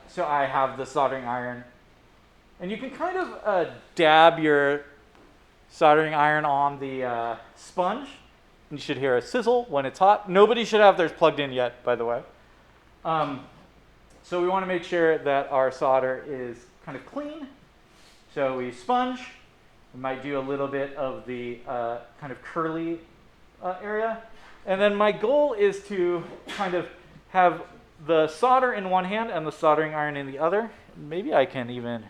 So I have the soldering iron, and you can kind of dab your soldering iron on the sponge. You should hear a sizzle when it's hot. Nobody should have theirs plugged in yet, by the way. So we want to make sure that our solder is kind of clean. So we sponge. We might do a little bit of the kind of curly area. And then my goal is to kind of have the solder in one hand and the soldering iron in the other. Maybe I can even...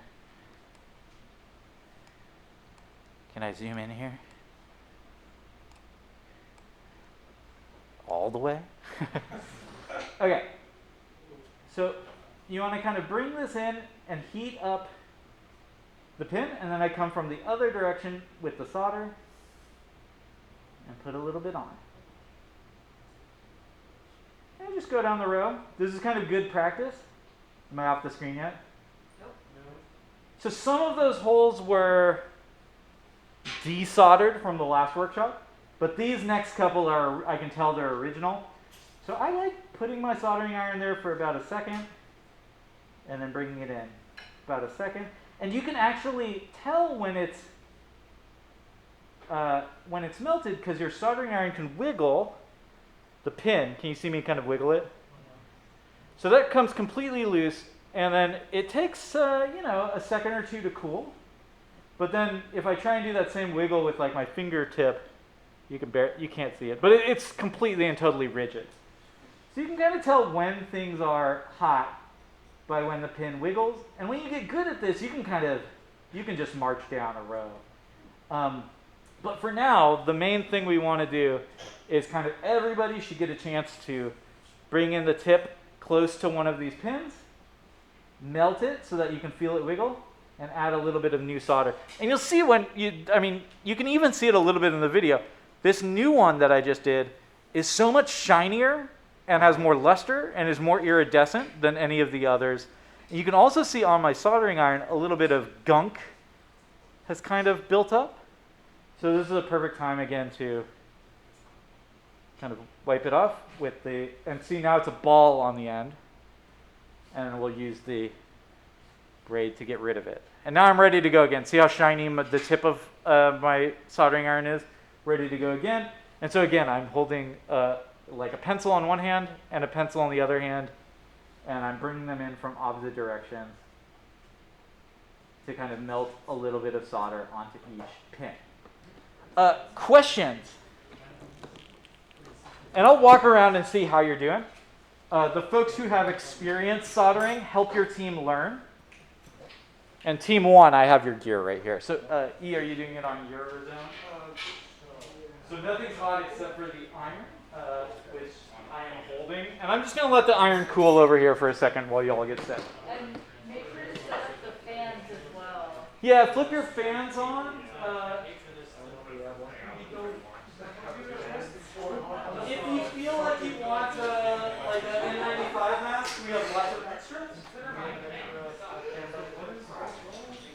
Can I zoom in here? All the way? Okay. So you want to kind of bring this in and heat up the pin, and then I come from the other direction with the solder and put a little bit on. And just go down the row. This is kind of good practice. Am I off the screen yet? Nope. So some of those holes were desoldered from the last workshop, but these next couple are, I can tell they're original. So I like putting my soldering iron there for about a second and then bringing it in. About a second. And you can actually tell when it's melted because your soldering iron can wiggle the pin. Can you see me kind of wiggle it? So that comes completely loose, and then it takes a second or two to cool. But then if I try and do that same wiggle with like my fingertip, you can't see it, but it's completely and totally rigid. So you can kind of tell when things are hot by when the pin wiggles. And when you get good at this, you can kind of you can just march down a row. But for now, the main thing we want to do is kind of everybody should get a chance to bring in the tip close to one of these pins, melt it so that you can feel it wiggle, and add a little bit of new solder. And you'll see when you can even see it a little bit in the video. This new one that I just did is so much shinier and has more luster and is more iridescent than any of the others. And you can also see on my soldering iron a little bit of gunk has kind of built up. So this is a perfect time again to kind of wipe it off with and see now it's a ball on the end. And we'll use the braid to get rid of it. And now I'm ready to go again. See how shiny the tip of my soldering iron is? Ready to go again. And so again, I'm holding like a pencil on one hand and a pencil on the other hand, and I'm bringing them in from opposite directions to kind of melt a little bit of solder onto each pin. Questions? And I'll walk around and see how you're doing. The folks who have experience soldering, help your team learn. And team 1, I have your gear right here. So E, are you doing it on your zone? So nothing's hot except for the iron, which I am holding. And I'm just going to let the iron cool over here for a second while you all get set. And make sure to set up the fans as well. Yeah, flip your fans on. If you feel like you want like an N95 mask, we have lots of extras.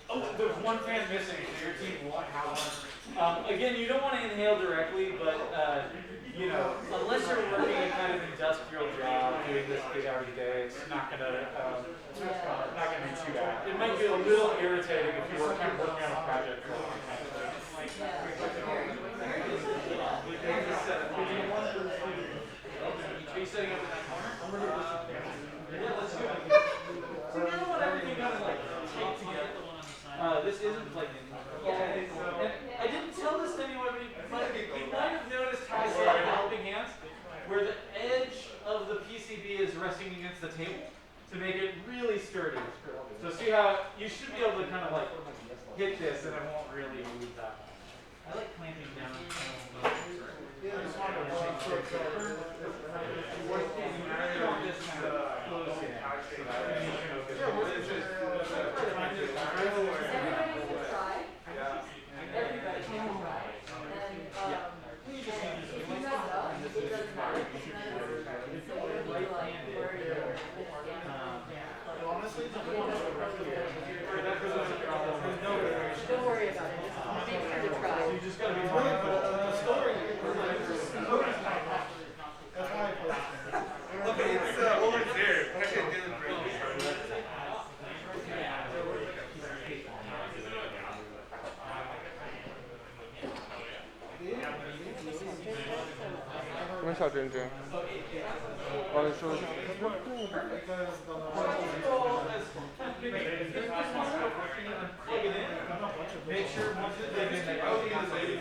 Oh, there's one fan missing, so your team won't have one. Again, you don't want to inhale directly, but unless you're working a kind of industrial job, doing this 8 hours a day, it's not gonna be too bad. It might be a little irritating if you were kind of working on a project for a long time. Are you setting up in that corner? Yeah, let's do it. So now I want everything kind of like tight together. This isn't like and I didn't tell this to anyone, but you might have noticed how I said helping hands, where the edge of the PCB is resting against the table to make it really sturdy. So see how you should be able to kind of like hit this and it won't really move that much. I like clamping down. Don't worry about it. Just make sure to try. You just gotta be mindful. The story. That's why I put it. Look, it's over there. Actually, I didn't bring it. What's that doing, Jay? Oh, it's really... Make sure once it's big in there, I'll use it.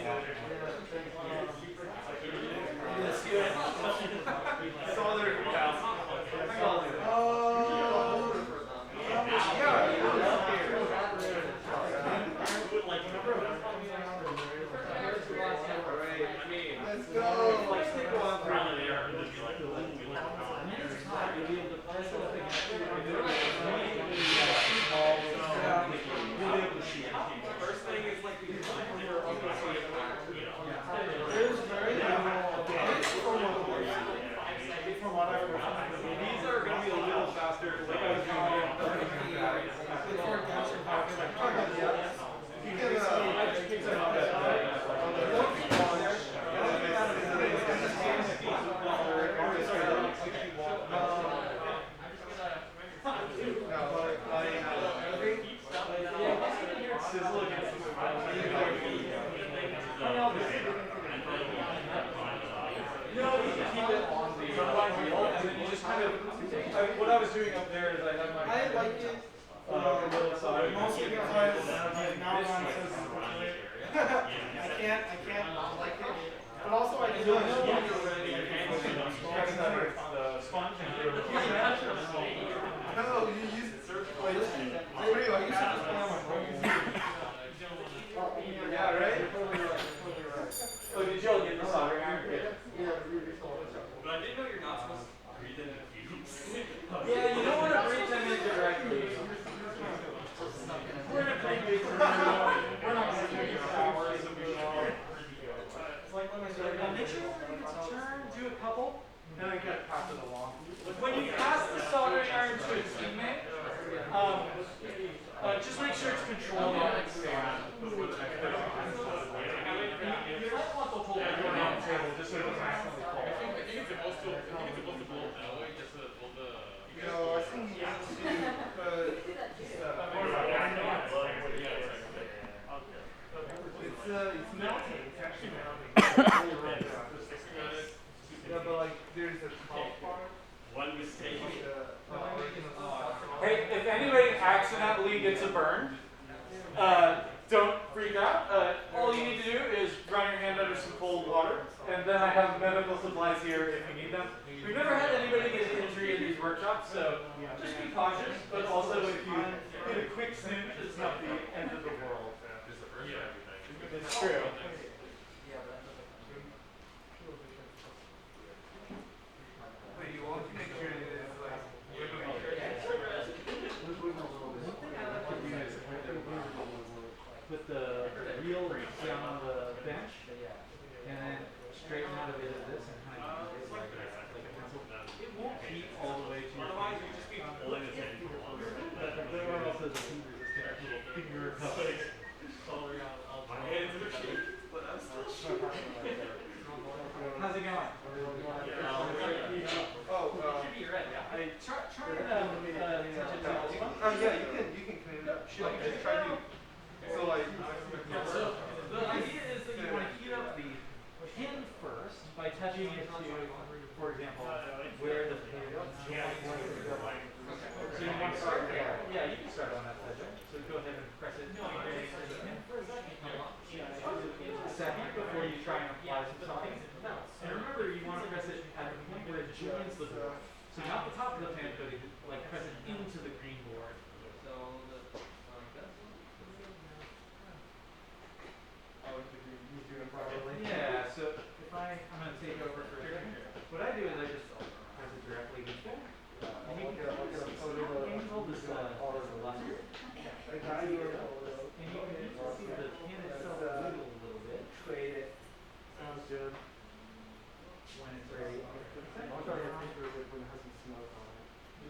What I was doing up there is I had my like it. Mostly because now I'm I can't not like it. But also I just you'll know when you're ready. The sponge and no, you use it surgically. I used to just play on my phone. iron to its teammate, just make sure it's controlled on its stand before the next person can slot it away. You might want the whole board on the table just so it doesn't accidentally fall off. I think it's supposed to blow up that way, just so that all the. No, I think you have to, it's melting. It's actually melting. Yeah, but like there's a top part. One mistake. Hey, if anybody accidentally gets a burn, don't freak out. All you need to do is run your hand under some cold water, and then I have medical supplies here if you need them. We've never had anybody get an injury in these workshops, so just be cautious, but also if you get a quick snooze, it's not the end of the world. It's true. But you want to make sure it is like Put the reel down on the bench, and then straighten out a bit of this and kind of use it like a pencil. It won't heat all the way to your finger. But there are also the heat resistant little finger cups. My hands are shaking, but I'm still shaking. How's it going? Try to touch it to this one. yeah, you can clean it up. Like just try to. So like. So the idea is that you want to heat up the pin first by touching it to, for example, where the pin is. So you want to start there. Yeah, you can start on that side. So go ahead and press it. Second, before you try and apply some solving. And remember, you want to press it at the point where it joins the board. So not the top of the pan, but like press it into the green board. Yeah, so if I'm going to take over for a second, what I do is I just press it directly into it. And you can hold this luster. And you can see the pin itself wiggle a little bit. Trade it. Sounds good. When it's ready. I'll try to make sure when it has some smoke on it.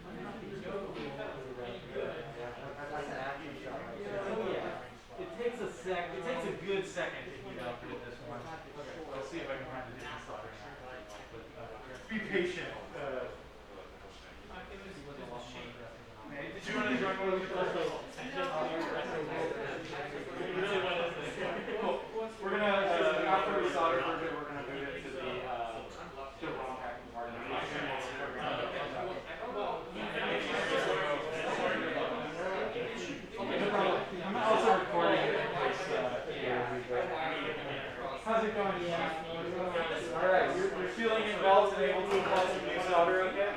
Oh yeah. It takes a good second to heat up with this one. I'll see if I can find a different soldering iron. But be patient. Did you want to join one of the Cool. We're gonna after we solder for a bit, we're gonna move it to the ROM packing part. I'm also recording it in case how's it going? Alright, you're feeling involved and able to apply some new solder, okay?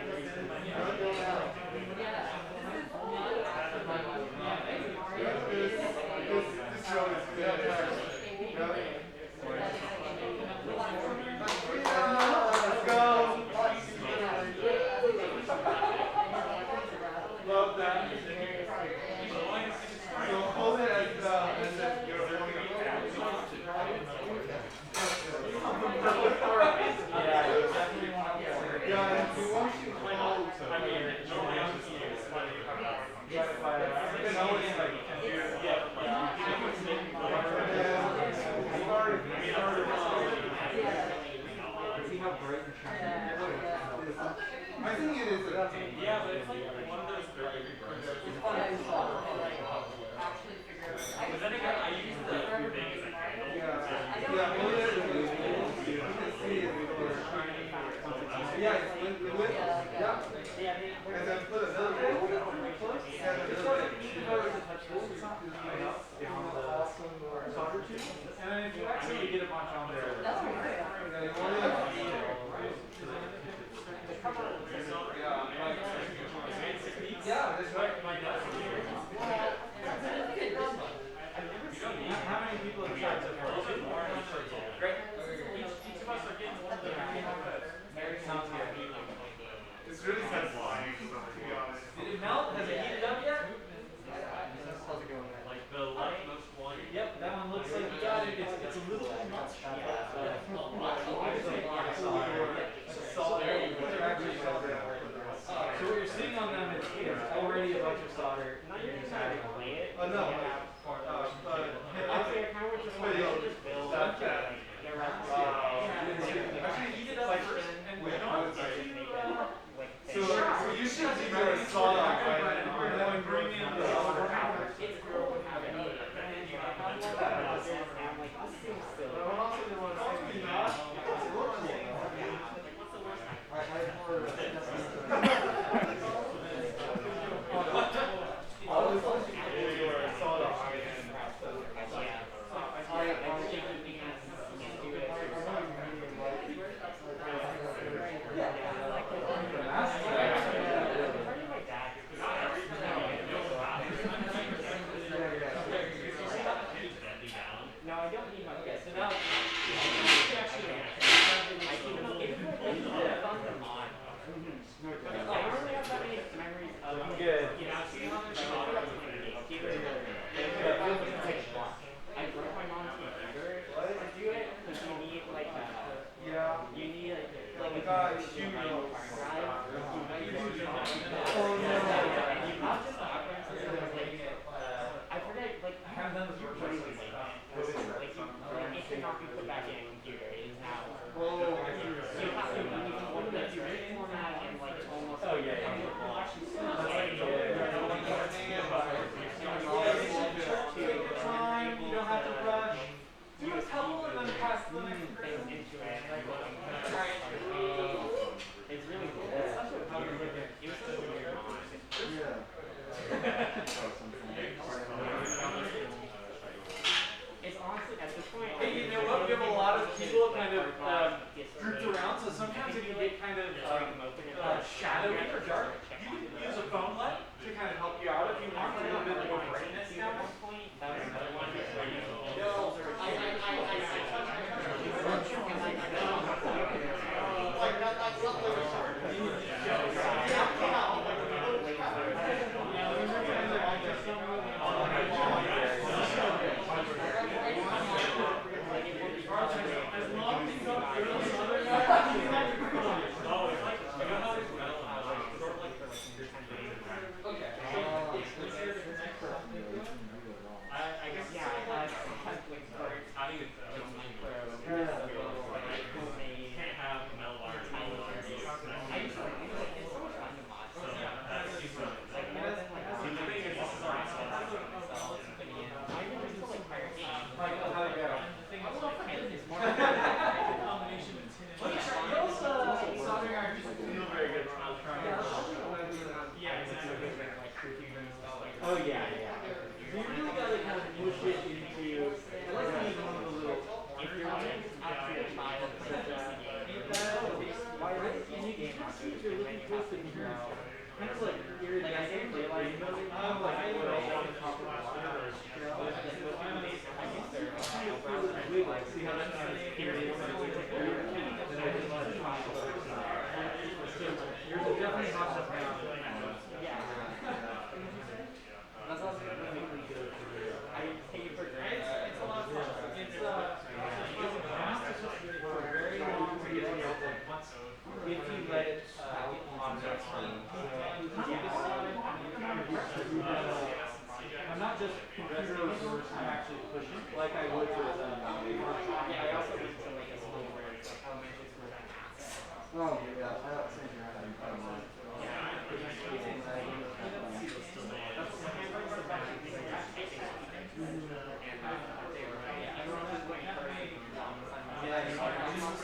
This show is good. Let's go. Love that. So hold it as you're holding it. Yeah, and we want you to hold. I mean, See how bright and shiny it is? I think it is. Yeah, but it's like one of those very big burns. But then again, I use the thing as a handle. Yeah, hold it. You can see it before shining. Yeah, it's liquid. Yeah. And then put a little bit. Yeah, a little bit. Solder tube. And then if you actually get a bunch on there, yeah, that's right. How many people have tried so far? Great. Each of us are getting one of the sounds good. It's really satisfying, to be honest. Did it melt? Has it heated up yet? Like the leftmost one. Yep, that one looks like you got it. It's a little bit much. So what you're seeing on them, it's already a bunch of solder. Not You're even just trying adding to a play it. no. Honestly, I kind of just want to just build like the rest of Actually, heat it up first, and wait, you know what? Just make it like so you should do your solid right now. And then bring in the solder. it's cool having it, but then you have a lot of others, and I'm like, this seems silly. But also they want to say, yeah, it looks cool. Like, what's the worst time? Always want to do your solid. No, I don't need my guess. So now, actually, I can fun to mod. I don't really have that many memories of Good. I broke my mom's computer to do it because you need like Yeah. you need like a Guys, computer you know. hard drive. Oh no. Not just the operating system, but like I forget like I have done this work like it cannot be put back in a computer. It is now. Oh, You have to one of the format and like almost Oh, yeah, yeah. Take your time, you don't have to rush. do a couple and then pass the next things into it. It's really cool. It's such a weird, it was such a weird mod. It's honestly at this point. Hey, you know what? We have a lot of people kind of grouped around, so sometimes it can get kind of shadowy or dark. You can use a phone light to kind of help you out if you want a little bit more brightness down. That was another one where you Oh yeah, yeah. So you really gotta kind of push it into, unless you use one of the little, if you're running up to your child why is it any game option if you're looking close to the ground? Kind of like iridescent daylight moving. I'm like, I would all on top of the water. See how that's kind of scary. Yours is definitely not just now. That's also really good. I take it for granted. It's a lot of fun. It's for a very long period of time. If you let it on that screen. I'm not just computer resource, I'm actually pushing like I would with Yeah, I also went to like a school where it's like elementary school that Oh, yeah, I don't think you're having fun. yeah, you're starting to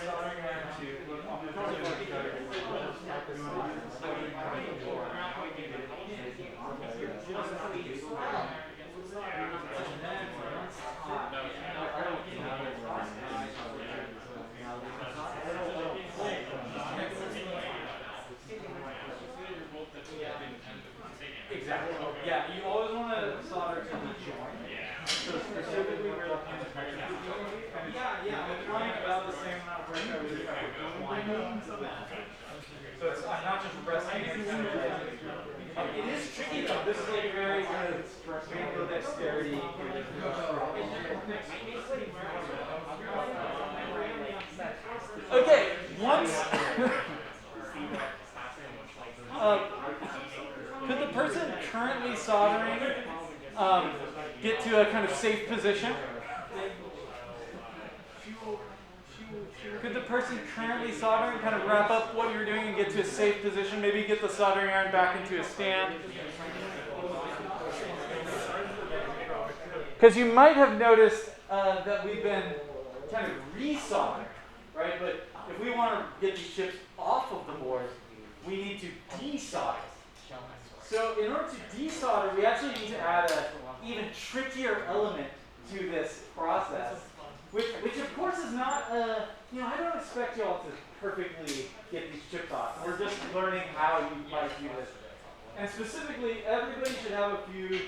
Exactly. Yeah, you always want to solder to the joint. So specifically where the pins are. Yeah, I'm trying about the same amount of pressure I would if I were winding. So it's I'm not just resting it kind of like, it is tricky though. This is like very kind of manual dexterity. Okay, once could the person currently soldering get to a kind of safe position? Could the person currently soldering kind of wrap up what you're doing and get to a safe position? Maybe get the soldering iron back into a stand? Because you might have noticed that we've been kind of resoldering, right? But if we want to get these chips off of the board, we need to desolder. So in order to desolder, we actually need to add an even trickier element to this process, which of course is not, I don't expect y'all to perfectly get these chips off. We're just learning how you might do this. And specifically, everybody should have a few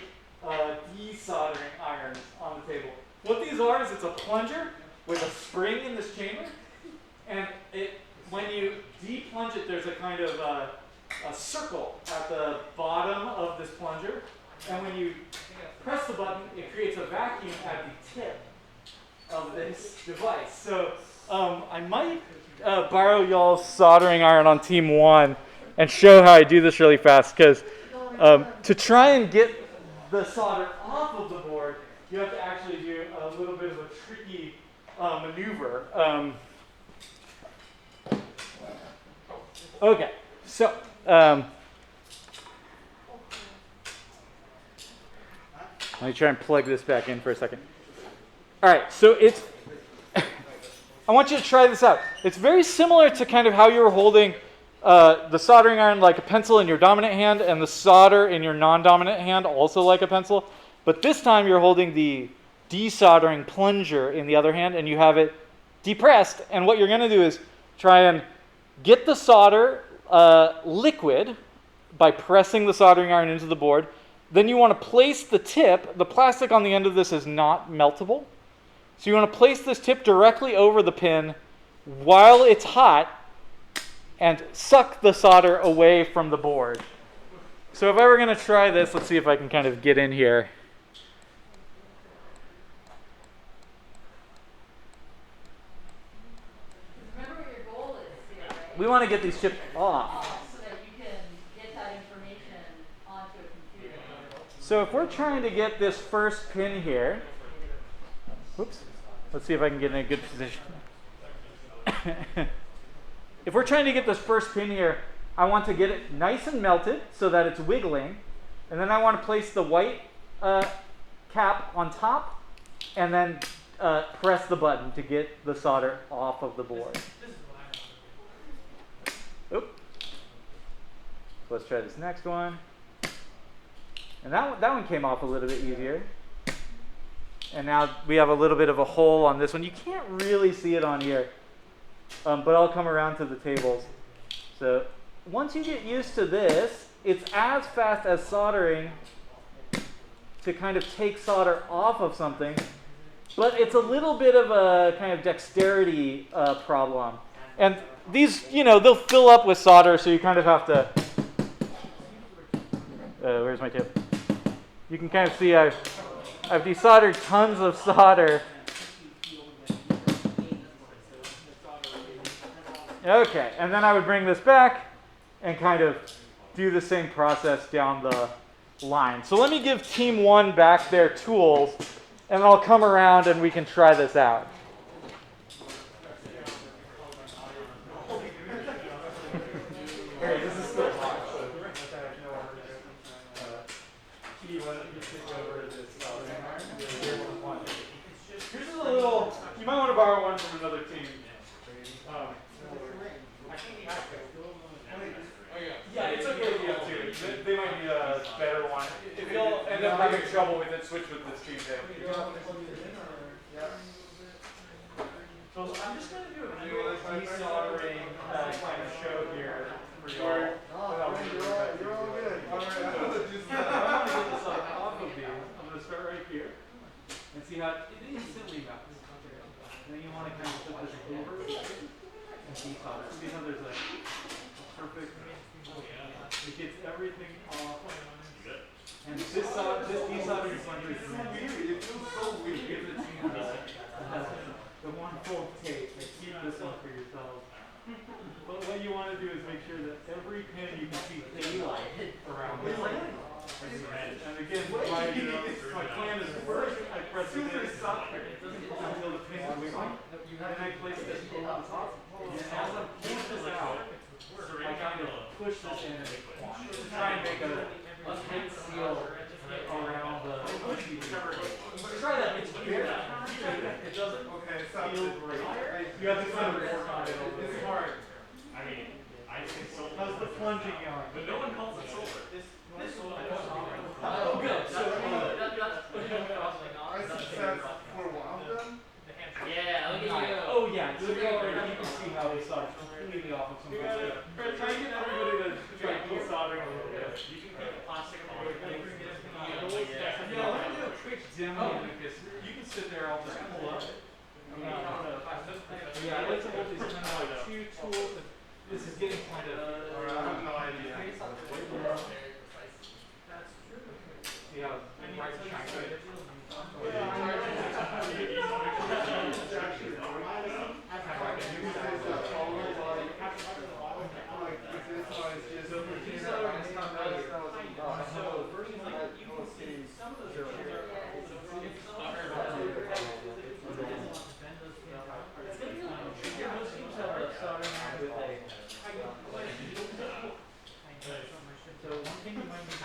desoldering irons on the table. What these are is it's a plunger with a spring in this chamber, and when you de-plunge it, there's a kind of a circle at the bottom of this plunger, and when you press the button, it creates a vacuum at the tip of this device. So I might borrow y'all's soldering iron on team 1 and show how I do this really fast, because to try and get the solder off of the board, you have to actually do a little bit of a tricky maneuver. Okay, so let me try and plug this back in for a second. All right, so I want you to try this out. It's very similar to kind of how you were holding the soldering iron like a pencil in your dominant hand and the solder in your non-dominant hand also like a pencil. But this time you're holding the desoldering plunger in the other hand and you have it depressed. And what you're going to do is try and get the solder liquid by pressing the soldering iron into the board. Then you want to place the tip. The plastic on the end of this is not meltable. So you want to place this tip directly over the pin while it's hot and suck the solder away from the board. So if I were going to try this, let's see if I can kind of get in here. Remember what your goal is here, right? We want to get these chips off. So that you can get that information onto a computer. So if we're trying to get this first pin here, whoops, let's see if I can get in a good position. If we're trying to get this first pin here, I want to get it nice and melted so that it's wiggling. And then I want to place the white cap on top and then press the button to get the solder off of the board. Oop. So let's try this next one. And that one came off a little bit easier. And now we have a little bit of a hole on this one. You can't really see it on here, but I'll come around to the tables. So once you get used to this, it's as fast as soldering to kind of take solder off of something, but it's a little bit of a kind of dexterity problem. And these, they'll fill up with solder, so you kind of have to, where's my tip? You can kind of see I've desoldered tons of solder. Okay, and then I would bring this back and kind of do the same process down the line. So let me give team 1 back their tools, and I'll come around and we can try this out. Okay, this is still hot, so why don't you take over this soldering iron? Here's a little, you might want to borrow one from another team. Yeah, it's okay if you have two. They might need a better one. If you'll end up having trouble with it, switch with this team too. So I'm just going to do a real desoldering kind of show here for you all. You're all good. All right. I want to get this off of these. I'm going to start right here and see how it instantly melts. And then you want to kind of put this over and desolder. See how there's a perfect, it gets everything off. And this desoldering plunger is It feels so weird. the one full tape. Keep this one for yourself. But what you want to do is make sure that every pin you can see daylight around it. And again, my plan is first I press the pin until the pin is wiggling. Then I place this over the top. And as I'm pulling this out, I kind of push this in and try and make a tight seal around the TV. Try that. It's weird. It doesn't feel great. You have to kind of work on it. It's hard. I mean, I think so. How's the plunging going? But no one calls it silver. Oh, good. So, I success for one of them. Yeah, look at you. oh yeah, so you can see how they start completely off of some of this. Try and get everybody to try and keep soldering a little bit. You can keep the plastic on. Yeah, let me do a quick demo because you can sit there, I'll just pull up. Yeah, I like to hold these kind of like two tools. This is getting kind of. I have no idea. See how bright and shiny it is?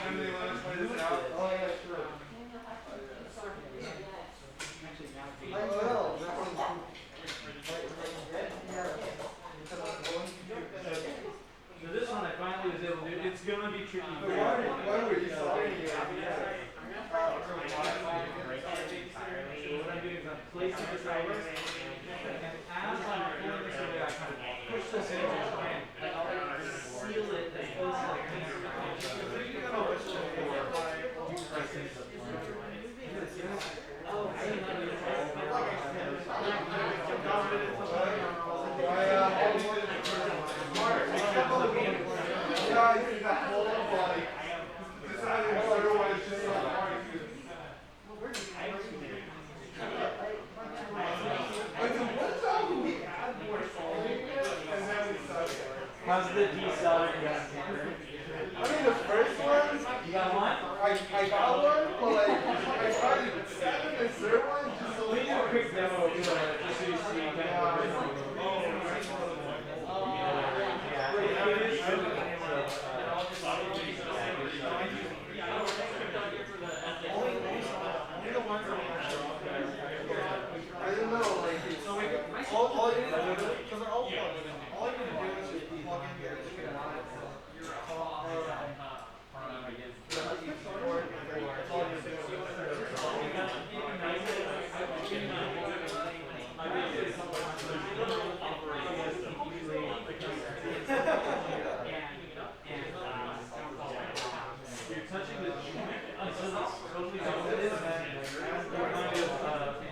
And they let us try this out. Oh yeah, sure. I will. So this one I finally was able to do. It's gonna be tricky. Why were you soldering it? So what I'm doing is I'm placing this over, and as I'm pulling this away, I kind of push this in and seal it as close as I can. How's the decelerating? I mean, the first one, You got one? I got one, but like, I tried it second and third one just so Let me do a quick demo of it, just so you see kind of what it is. Yeah, it is. I don't know, like, it's, all you need to do, because they're all plugged in, all you need to do is just plug in your chicken wire. You're touching the joint until it's totally sensitive, and we're going to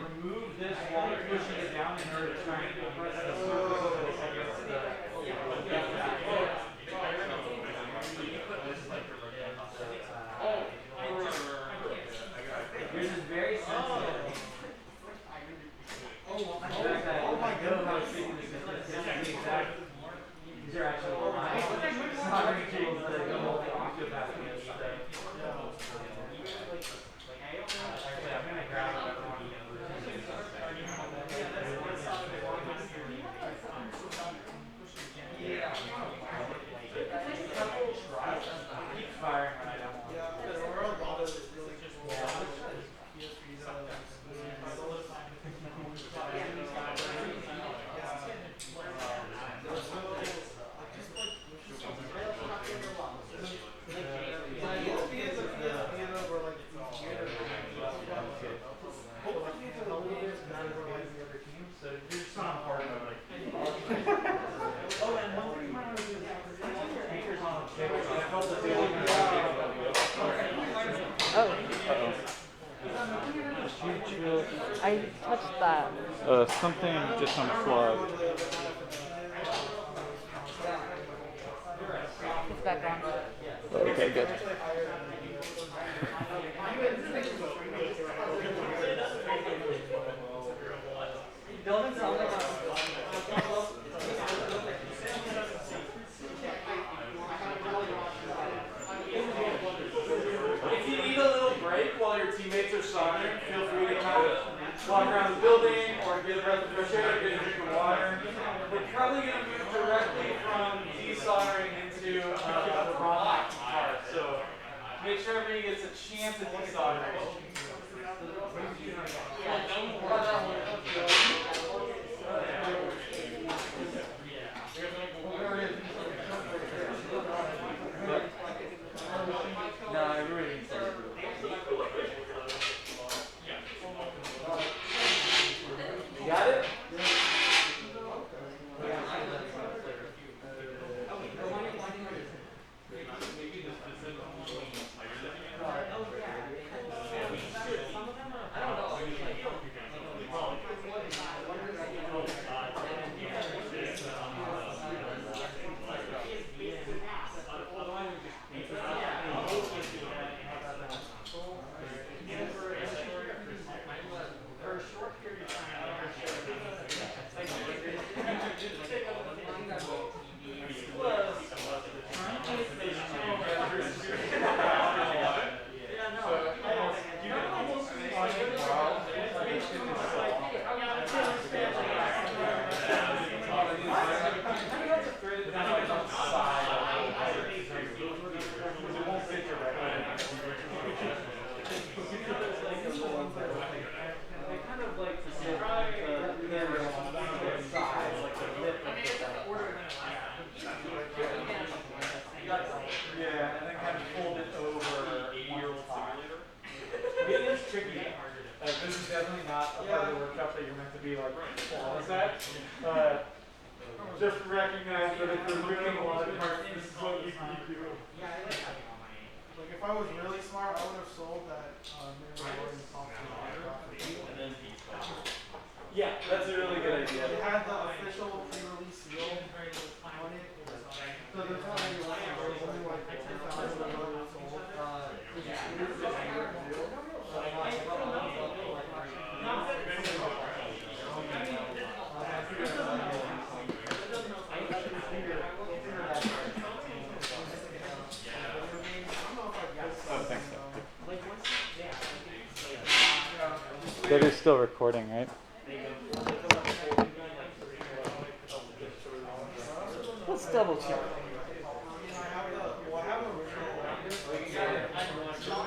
remove this while pushing it down in order to try and press the surface against the. Yours is very sensitive. In fact, I know how tricky this is. This is the exact. These are actually soldering tools that go multi-octave with stuff. Actually, I'm gonna grab another one. Keep firing when I don't want. So you're just not part of it. Oh, and one thing you might want to do is anchors on the table. So I felt that they I touched that. Something just unplugged. It's background. Okay, good. Building something. soldering, feel free to kind of walk around the building or get a breath of fresh air, get a drink of water. We're probably going to move directly from desoldering into the ROM hacking part. So make sure everybody gets a chance at desoldering. No, everybody needs to. You got it? Just recognize that if you're doing a lot of parts, this is what you do. Like if I was really smart, I would have sold that mirror software. Yeah, that's a really good idea. It had the official pre-release seal on it. So there's not any like there's only like 2,000 of those sold. That is still recording, right? Let's double check. I have the original.